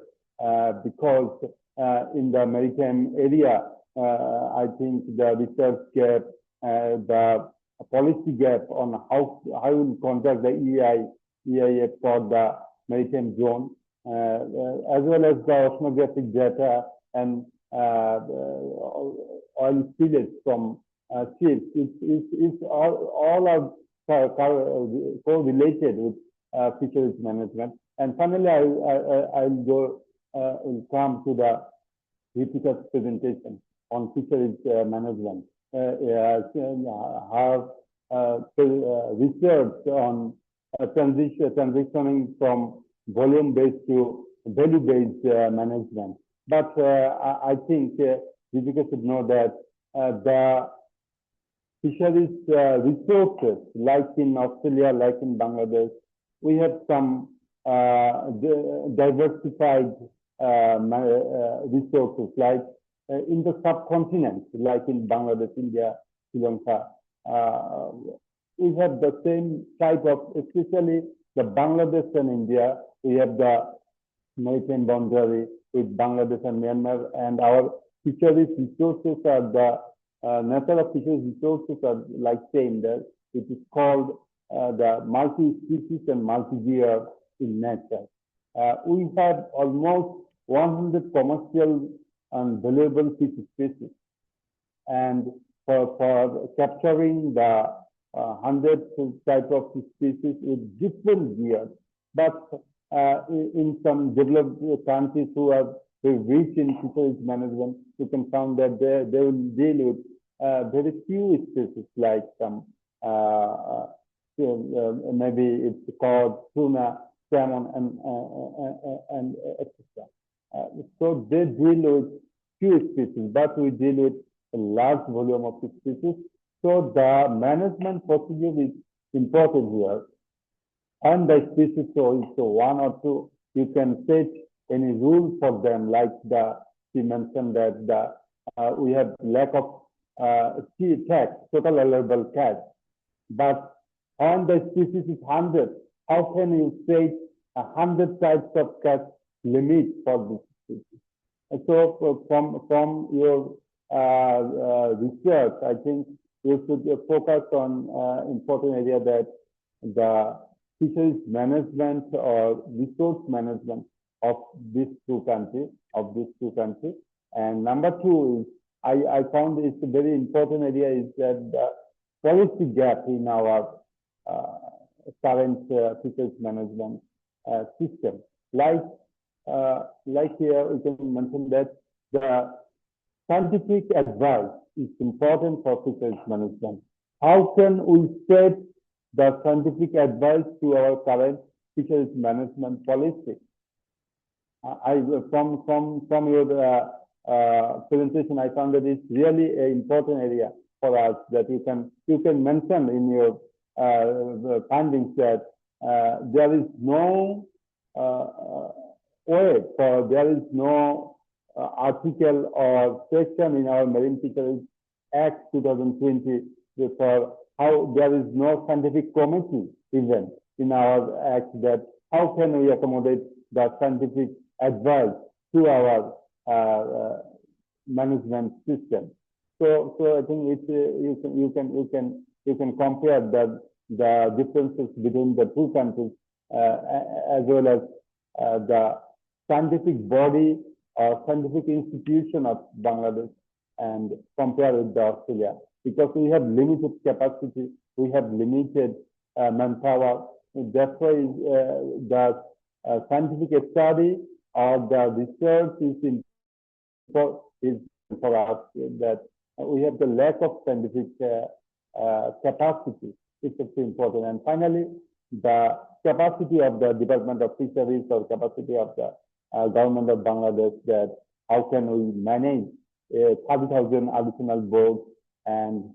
because in the maritime area, I think the research gap, the policy gap on how will conduct the EIA for the maritime zone, as well as the oceanographic data and oil spillage from ships. It's all are correlated with fisheries management. And finally, will come to the Ripika's presentation on fisheries management. Have research on transitioning from volume-based to value-based management. But I think Ripika should know that the fisheries resources, like in Australia, like in Bangladesh, we have some diversified resources, like in the subcontinent, like in Bangladesh, India, Sri Lanka. We have the same type of, especially the Bangladesh and India, we have the maritime boundary with Bangladesh and Myanmar, and our fisheries resources are the nature of fisheries resources are like same there. It is called the multi-species and multi-gear in nature. We have almost 100 commercial and valuable fish species, and for capturing the 100 type of species with different gears, but in some developed countries who are very rich in fisheries management, you can find that they will deal with very few species, like some maybe it's called tuna, salmon, and etc. So they deal with few species, but we deal with a large volume of species. So the management procedure is important here. And the species also one or two, you can set any rule for them, like she mentioned that we have lack of catch, total allowable catch. But on the species is 100, how can you say 100 types of catch limit for this species? And so from your research, I think you should focus on important area that the fisheries management or resource management of these two countries. And number two is, I found it's a very important area is that the policy gap in our current fisheries management system. Like here, we can mention that the scientific advice is important for fisheries management. How can we set the scientific advice to our current fisheries management policy? From your presentation, I found that it's really an important area for us, that you can mention in your findings that there is no way, for there is no article or section in our Marine Fisheries Act 2020 for how there is no scientific committee even in our act, that how can we accommodate the scientific advice to our management system. So I think it's you can compare the differences between the two countries as well as the scientific body or scientific institution of Bangladesh, and compare with Australia, because we have limited capacity, we have limited manpower. That's why the scientific study or the research is is for us that we have the lack of scientific capacity. It's extremely important. And finally, the capacity of the Department of Fisheries or capacity of the government of Bangladesh, that how can we manage 30,000 additional boats and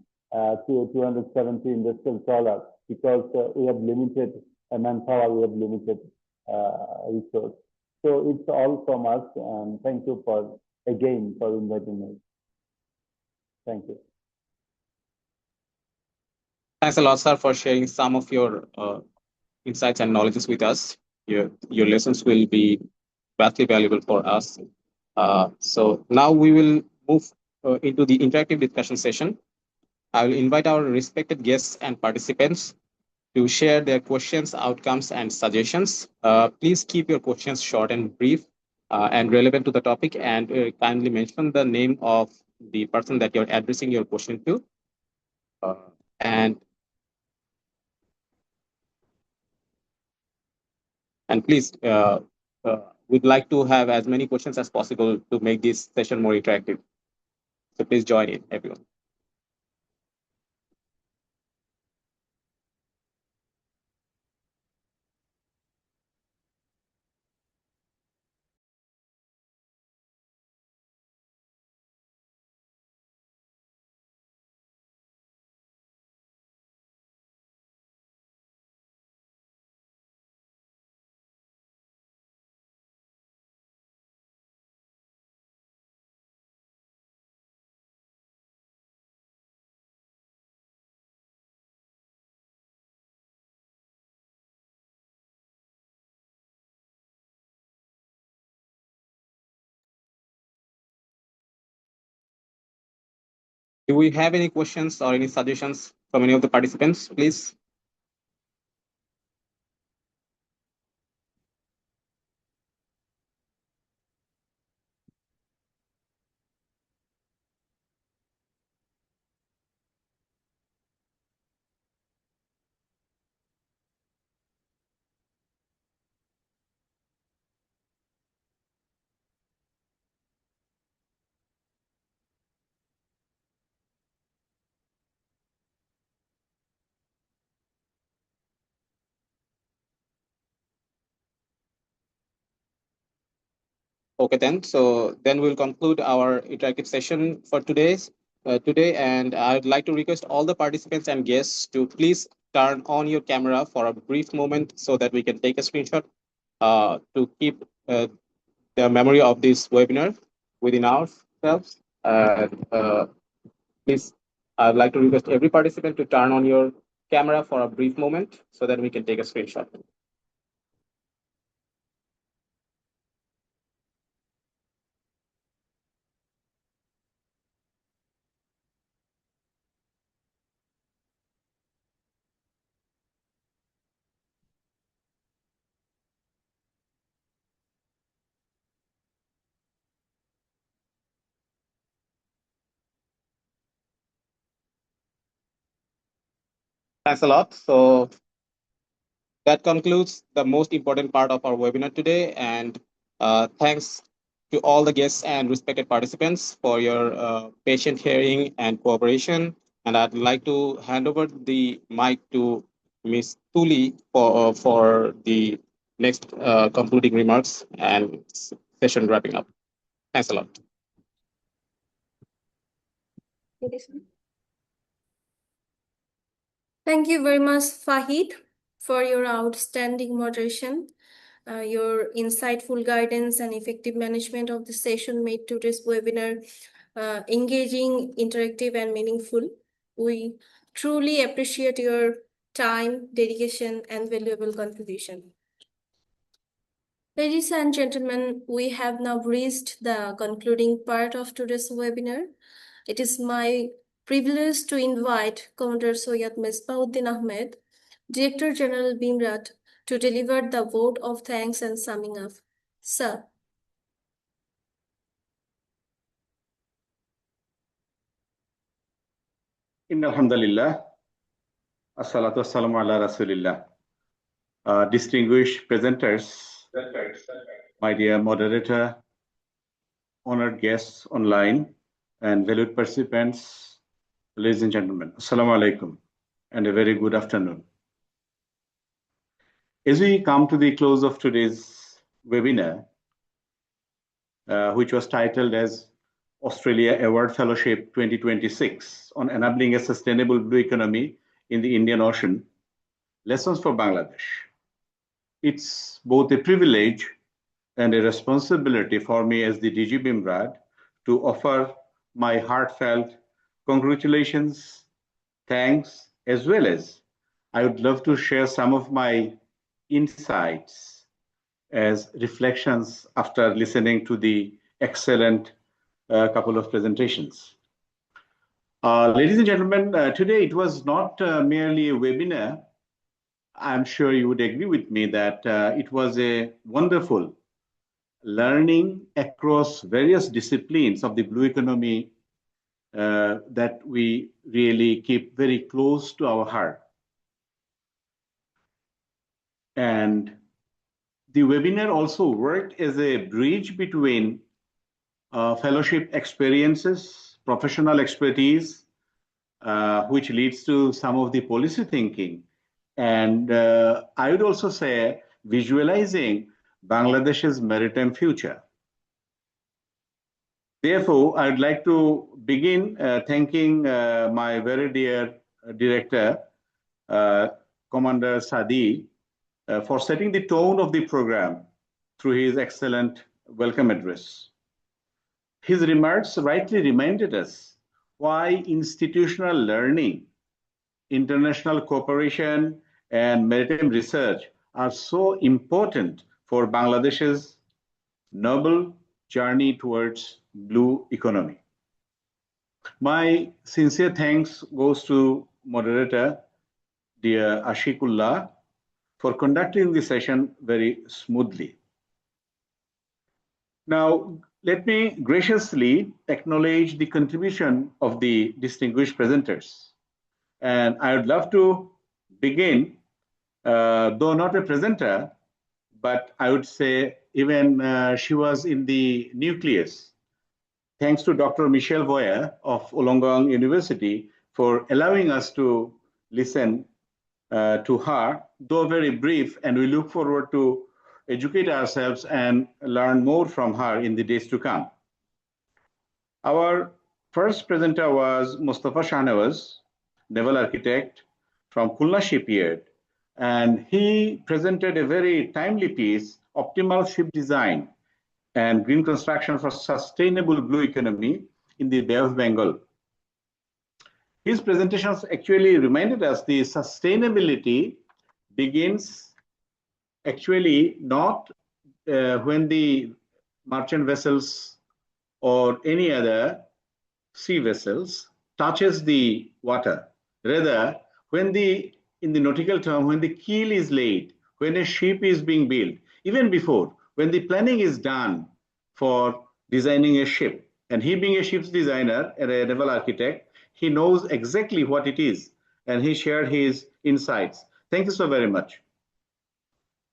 270 industrial trawlers, because we have limited manpower, we have limited resource. So it's all from us, and thank you for inviting me. Thank you. Thanks a lot, sir, for sharing some of your insights and knowledges with us. Your lessons will be vastly valuable for us. So now we will move into the interactive discussion session. I will invite our respected guests and participants to share their questions, outcomes, and suggestions. Please keep your questions short and brief and relevant to the topic, and kindly mention the name of the person that you're addressing your question to. And please, we'd like to have as many questions as possible to make this session more interactive. So please join in, everyone. Do we have any questions or any suggestions from any of the participants, please? Okay, then. So then we'll conclude our interactive session for today. And I'd like to request all the participants and guests to please turn on your camera for a brief moment so that we can take a screenshot to keep the memory of this webinar within ourselves. Please, I'd like to request every participant to turn on your camera for a brief moment so that we can take a screenshot. Thanks a lot. So that concludes the most important part of our webinar today. And thanks to all the guests and respected participants for your patient hearing and cooperation. And I'd like to hand over the mic to Ms. Tuli for the next concluding remarks and session wrapping up. Thanks a lot. Thank you very much, Fahid, for your outstanding moderation. Your insightful guidance and effective management of the session made today's webinar engaging, interactive, and meaningful. We truly appreciate your time, dedication, and valuable contribution. Ladies and gentlemen, we have now reached the concluding part of today's webinar. It is my privilege to invite Commander Soyad Mesbauddin Ahmed, Director General BIMRAD, to deliver the vote of thanks and summing up. Sir. Alhamdulillah. Assalatu wassalamu ala rasulillah. Distinguished presenters, my dear moderator, honored guests online, and valued participants, ladies and gentlemen, Assalamu alaikum, and a very good afternoon. As we come to the close of today's webinar, which was titled as Australia Award Fellowship 2026 on Enabling a Sustainable Blue Economy in the Indian Ocean, Lessons for Bangladesh. It's both a privilege and a responsibility for me as the DG BIMRAD to offer my heartfelt congratulations, thanks, as well as I would love to share some of my insights as reflections after listening to the excellent couple of presentations. Ladies and gentlemen, today it was not merely a webinar. I'm sure you would agree with me that it was a wonderful learning across various disciplines of the blue economy that we really keep very close to our heart. And the webinar also worked as a bridge between fellowship experiences, professional expertise, which leads to some of the policy thinking. And I would also say visualizing Bangladesh's maritime future. Therefore, I would like to begin thanking my very dear director, Commander Sadi, for setting the tone of the program through his excellent welcome address. His remarks rightly reminded us why institutional learning, international cooperation, and maritime research are so important for Bangladesh's noble journey towards blue economy. My sincere thanks goes to moderator, dear Ashikullah, for conducting the session very smoothly. Now, let me graciously acknowledge the contribution of the distinguished presenters. And I would love to begin, though not a presenter, but I would say even she was in the nucleus. Thanks to Dr. Michelle Voyer of Wollongong University for allowing us to listen to her, though very brief, and we look forward to educate ourselves and learn more from her in the days to come. Our first presenter was Mustafa Shahnawaz, naval architect from Khulna Shipyard, and he presented a very timely piece, Optimal Ship Design and Green Construction for Sustainable Blue Economy in the Bay of Bengal. His presentations actually reminded us the sustainability begins actually not when the merchant vessels or any other sea vessels touches the water. Rather, when in the nautical term, when the keel is laid, when a ship is being built, even before, when the planning is done for designing a ship, and he being a ship's designer and a naval architect, he knows exactly what it is, and he shared his insights. Thank you so very much.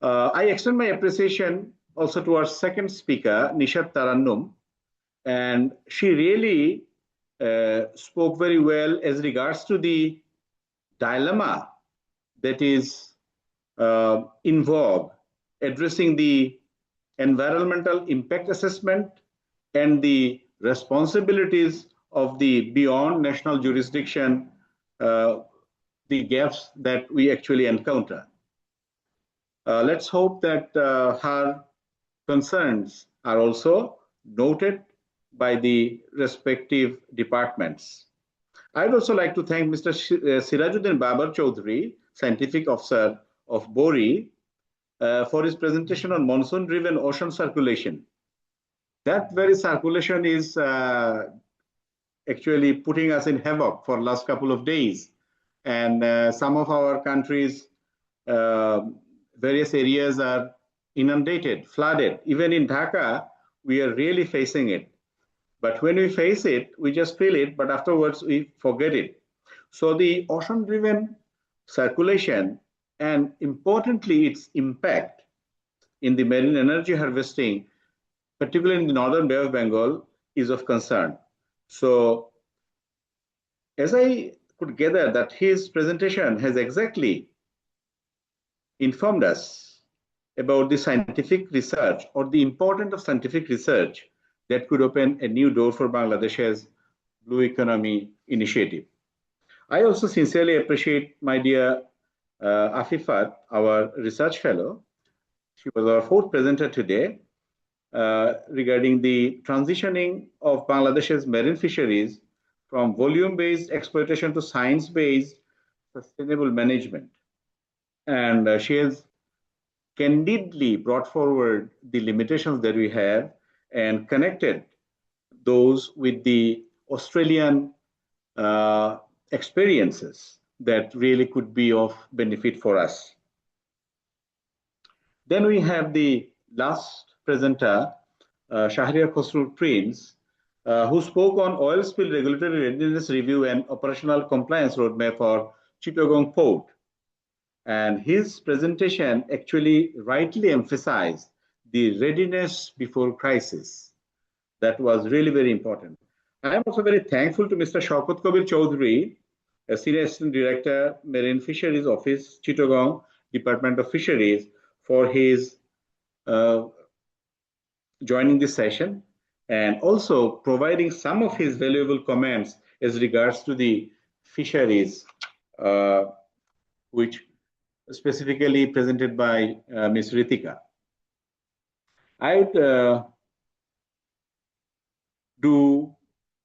I extend my appreciation also to our second speaker, Nishat Tarannum, and she really spoke very well as regards to the dilemma that is in vogue, addressing the environmental impact assessment and the responsibilities of the beyond national jurisdiction, the gaps that we actually encounter. Let's hope that her concerns are also noted by the respective departments. I'd also like to thank Mr. Sirajuddin Babar Chaudhry, Scientific Officer of BORI, for his presentation on monsoon-driven ocean circulation. That very circulation is actually putting us in havoc for last couple of days. And some of our countries, various areas are inundated, flooded. Even in Dhaka, we are really facing it. But when we face it, we just feel it, but afterwards we forget it. So the ocean-driven circulation, and importantly, its impact in the marine energy harvesting, particularly in the northern Bay of Bengal, is of concern. So, as I could gather that his presentation has exactly informed us about the scientific research or the importance of scientific research that could open a new door for Bangladesh's Blue Economy Initiative. I also sincerely appreciate my dear Afifat, our research fellow. She was our fourth presenter today regarding the transitioning of Bangladesh's marine fisheries from volume-based exploitation to science-based sustainable management. And she has candidly brought forward the limitations that we have and connected those with the Australian experiences that really could be of benefit for us. Then we have the last presenter, Shahriar Khosrow Prince, who spoke on oil spill regulatory readiness review and operational compliance roadmap for Chittagong Port. And his presentation actually rightly emphasized the readiness before crisis. That was really very important. I am also very thankful to Mr. Shaukat Kabir Chaudhary, a Senior Assistant Director, Marine Fisheries Office, Chittagong, Department of Fisheries, for his joining this session and also providing some of his valuable comments as regards to the fisheries, which specifically presented by Ms. Ritika. I would do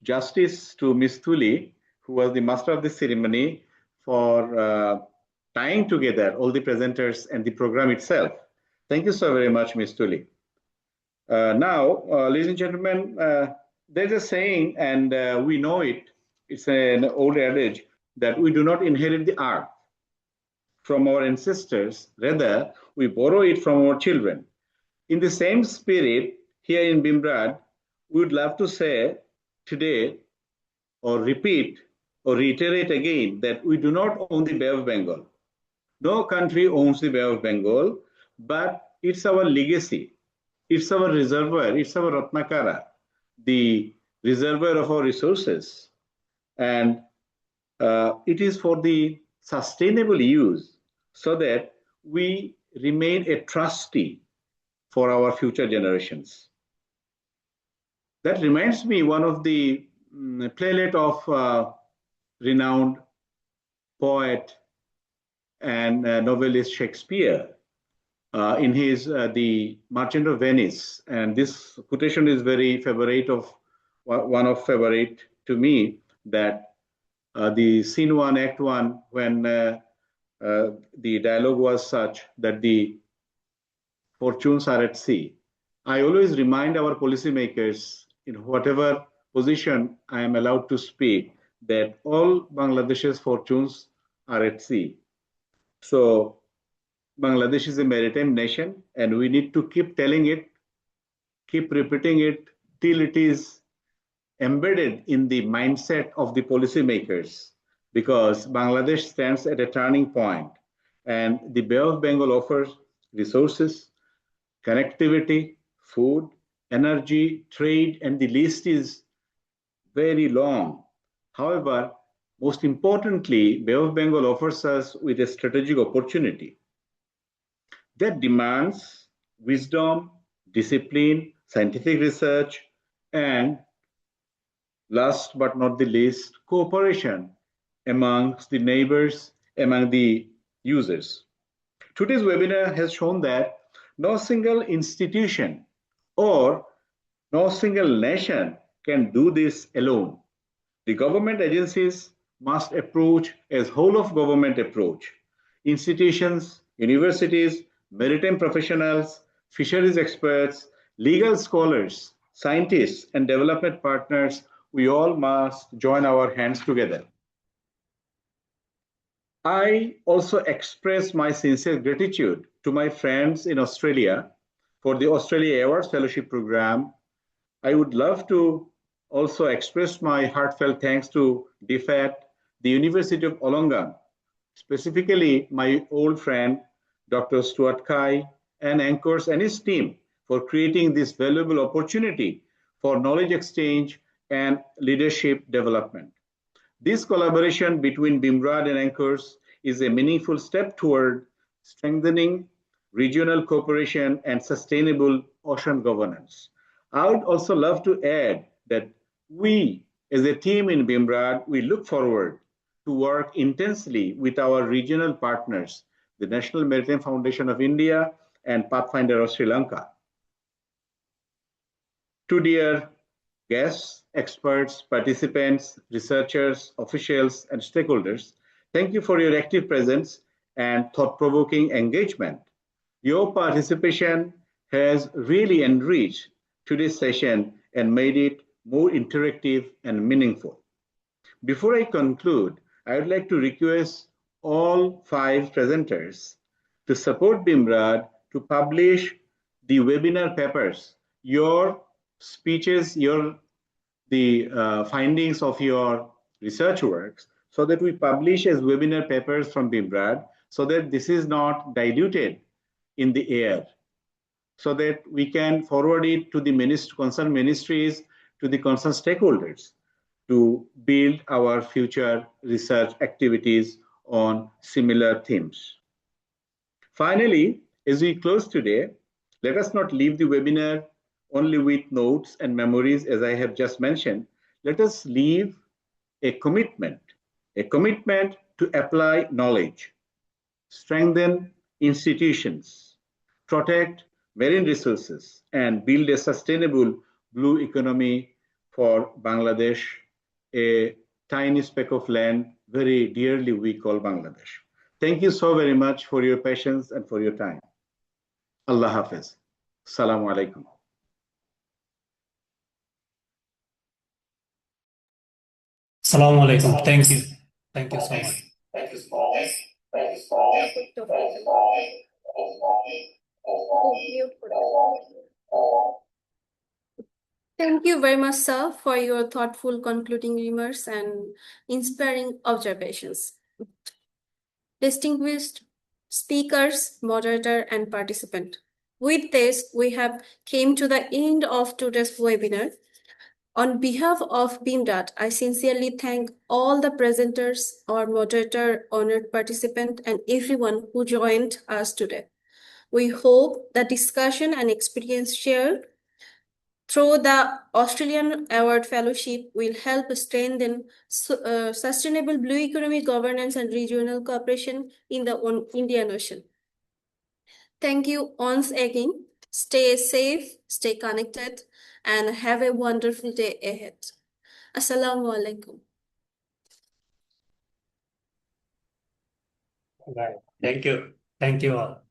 justice to Ms. Tuli, who was the master of the ceremony, for tying together all the presenters and the program itself. Thank you so very much, Ms. Tuli. Now, ladies and gentlemen, there's a saying, and we know it, it's an old adage, that we do not inherit the earth from our ancestors, rather we borrow it from our children. In the same spirit, here in BIMRAD, we would love to say today, or repeat, or reiterate again, that we do not own the Bay of Bengal. No country owns the Bay of Bengal, but it's our legacy. It's our reservoir, it's our Ratnakara, the reservoir of our resources. And it is for the sustainable use so that we remain a trustee for our future generations. That reminds me one of the playlet of renowned poet and novelist Shakespeare in his The Merchant of Venice. And this quotation is very favorite of one of favorite to me, that the scene 1, act 1, when the dialogue was such that the fortunes are at sea. I always remind our policymakers, in whatever position I am allowed to speak, that all Bangladesh's fortunes are at sea. So Bangladesh is a maritime nation, and we need to keep telling it, keep repeating it till it is embedded in the mindset of the policymakers, because Bangladesh stands at a turning point, and the Bay of Bengal offers resources, connectivity, food, energy, trade, and the list is very long. However, most importantly, Bay of Bengal offers us with a strategic opportunity that demands wisdom, discipline, scientific research, and last but not the least, cooperation amongst the neighbors, among the users. Today's webinar has shown that no single institution or no single nation can do this alone. The government agencies must approach as whole of government approach. Institutions, universities, maritime professionals, fisheries experts, legal scholars, scientists, and development partners, we all must join our hands together. I also express my sincere gratitude to my friends in Australia for the Australia Awards Fellowship Program. I would love to also express my heartfelt thanks to DFAT, the University of Wollongong, specifically my old friend, Dr. Stuart Kai, and ANCORS and his team for creating this valuable opportunity for knowledge exchange and leadership development. This collaboration between BIMRAD and ANCORS is a meaningful step toward strengthening regional cooperation and sustainable ocean governance. I would also love to add that we, as a team in BIMRAD, we look forward to work intensely with our regional partners, the National Maritime Foundation of India and Pathfinder of Sri Lanka. To dear guests, experts, participants, researchers, officials, and stakeholders, thank you for your active presence and thought-provoking engagement. Your participation has really enriched today's session and made it more interactive and meaningful. Before I conclude, I would like to request all 5 presenters to support BIMRAD to publish the webinar papers, your speeches, the findings of your research works, so that we publish as webinar papers from BIMRAD, so that this is not diluted in the air, so that we can forward it to the concerned ministries, to the concerned stakeholders, to build our future research activities on similar themes. Finally, as we close today, let us not leave the webinar only with notes and memories, as I have just mentioned. Let us leave a commitment to apply knowledge, strengthen institutions, protect marine resources, and build a sustainable blue economy for Bangladesh, a tiny speck of land very dearly we call Bangladesh. Thank you so very much for your patience and for your time. Allah Hafiz. Assalamu alaikum. Assalamu alaikum. Thank you. Thank you so much. Thank you very much, sir, for your thoughtful concluding remarks and inspiring observations. Distinguished speakers, moderator, and participant. With this, we have came to the end of today's webinar. On behalf of BIMRAD, I sincerely thank all the presenters, our moderator, honored participant, and everyone who joined us today. We hope the discussion and experience shared through the Australian Award Fellowship will help strengthen sustainable blue economy governance and regional cooperation in the Indian Ocean. Thank you once again. Stay safe, stay connected, and have a wonderful day ahead. Assalamu alaikum. Thank you. Thank you all.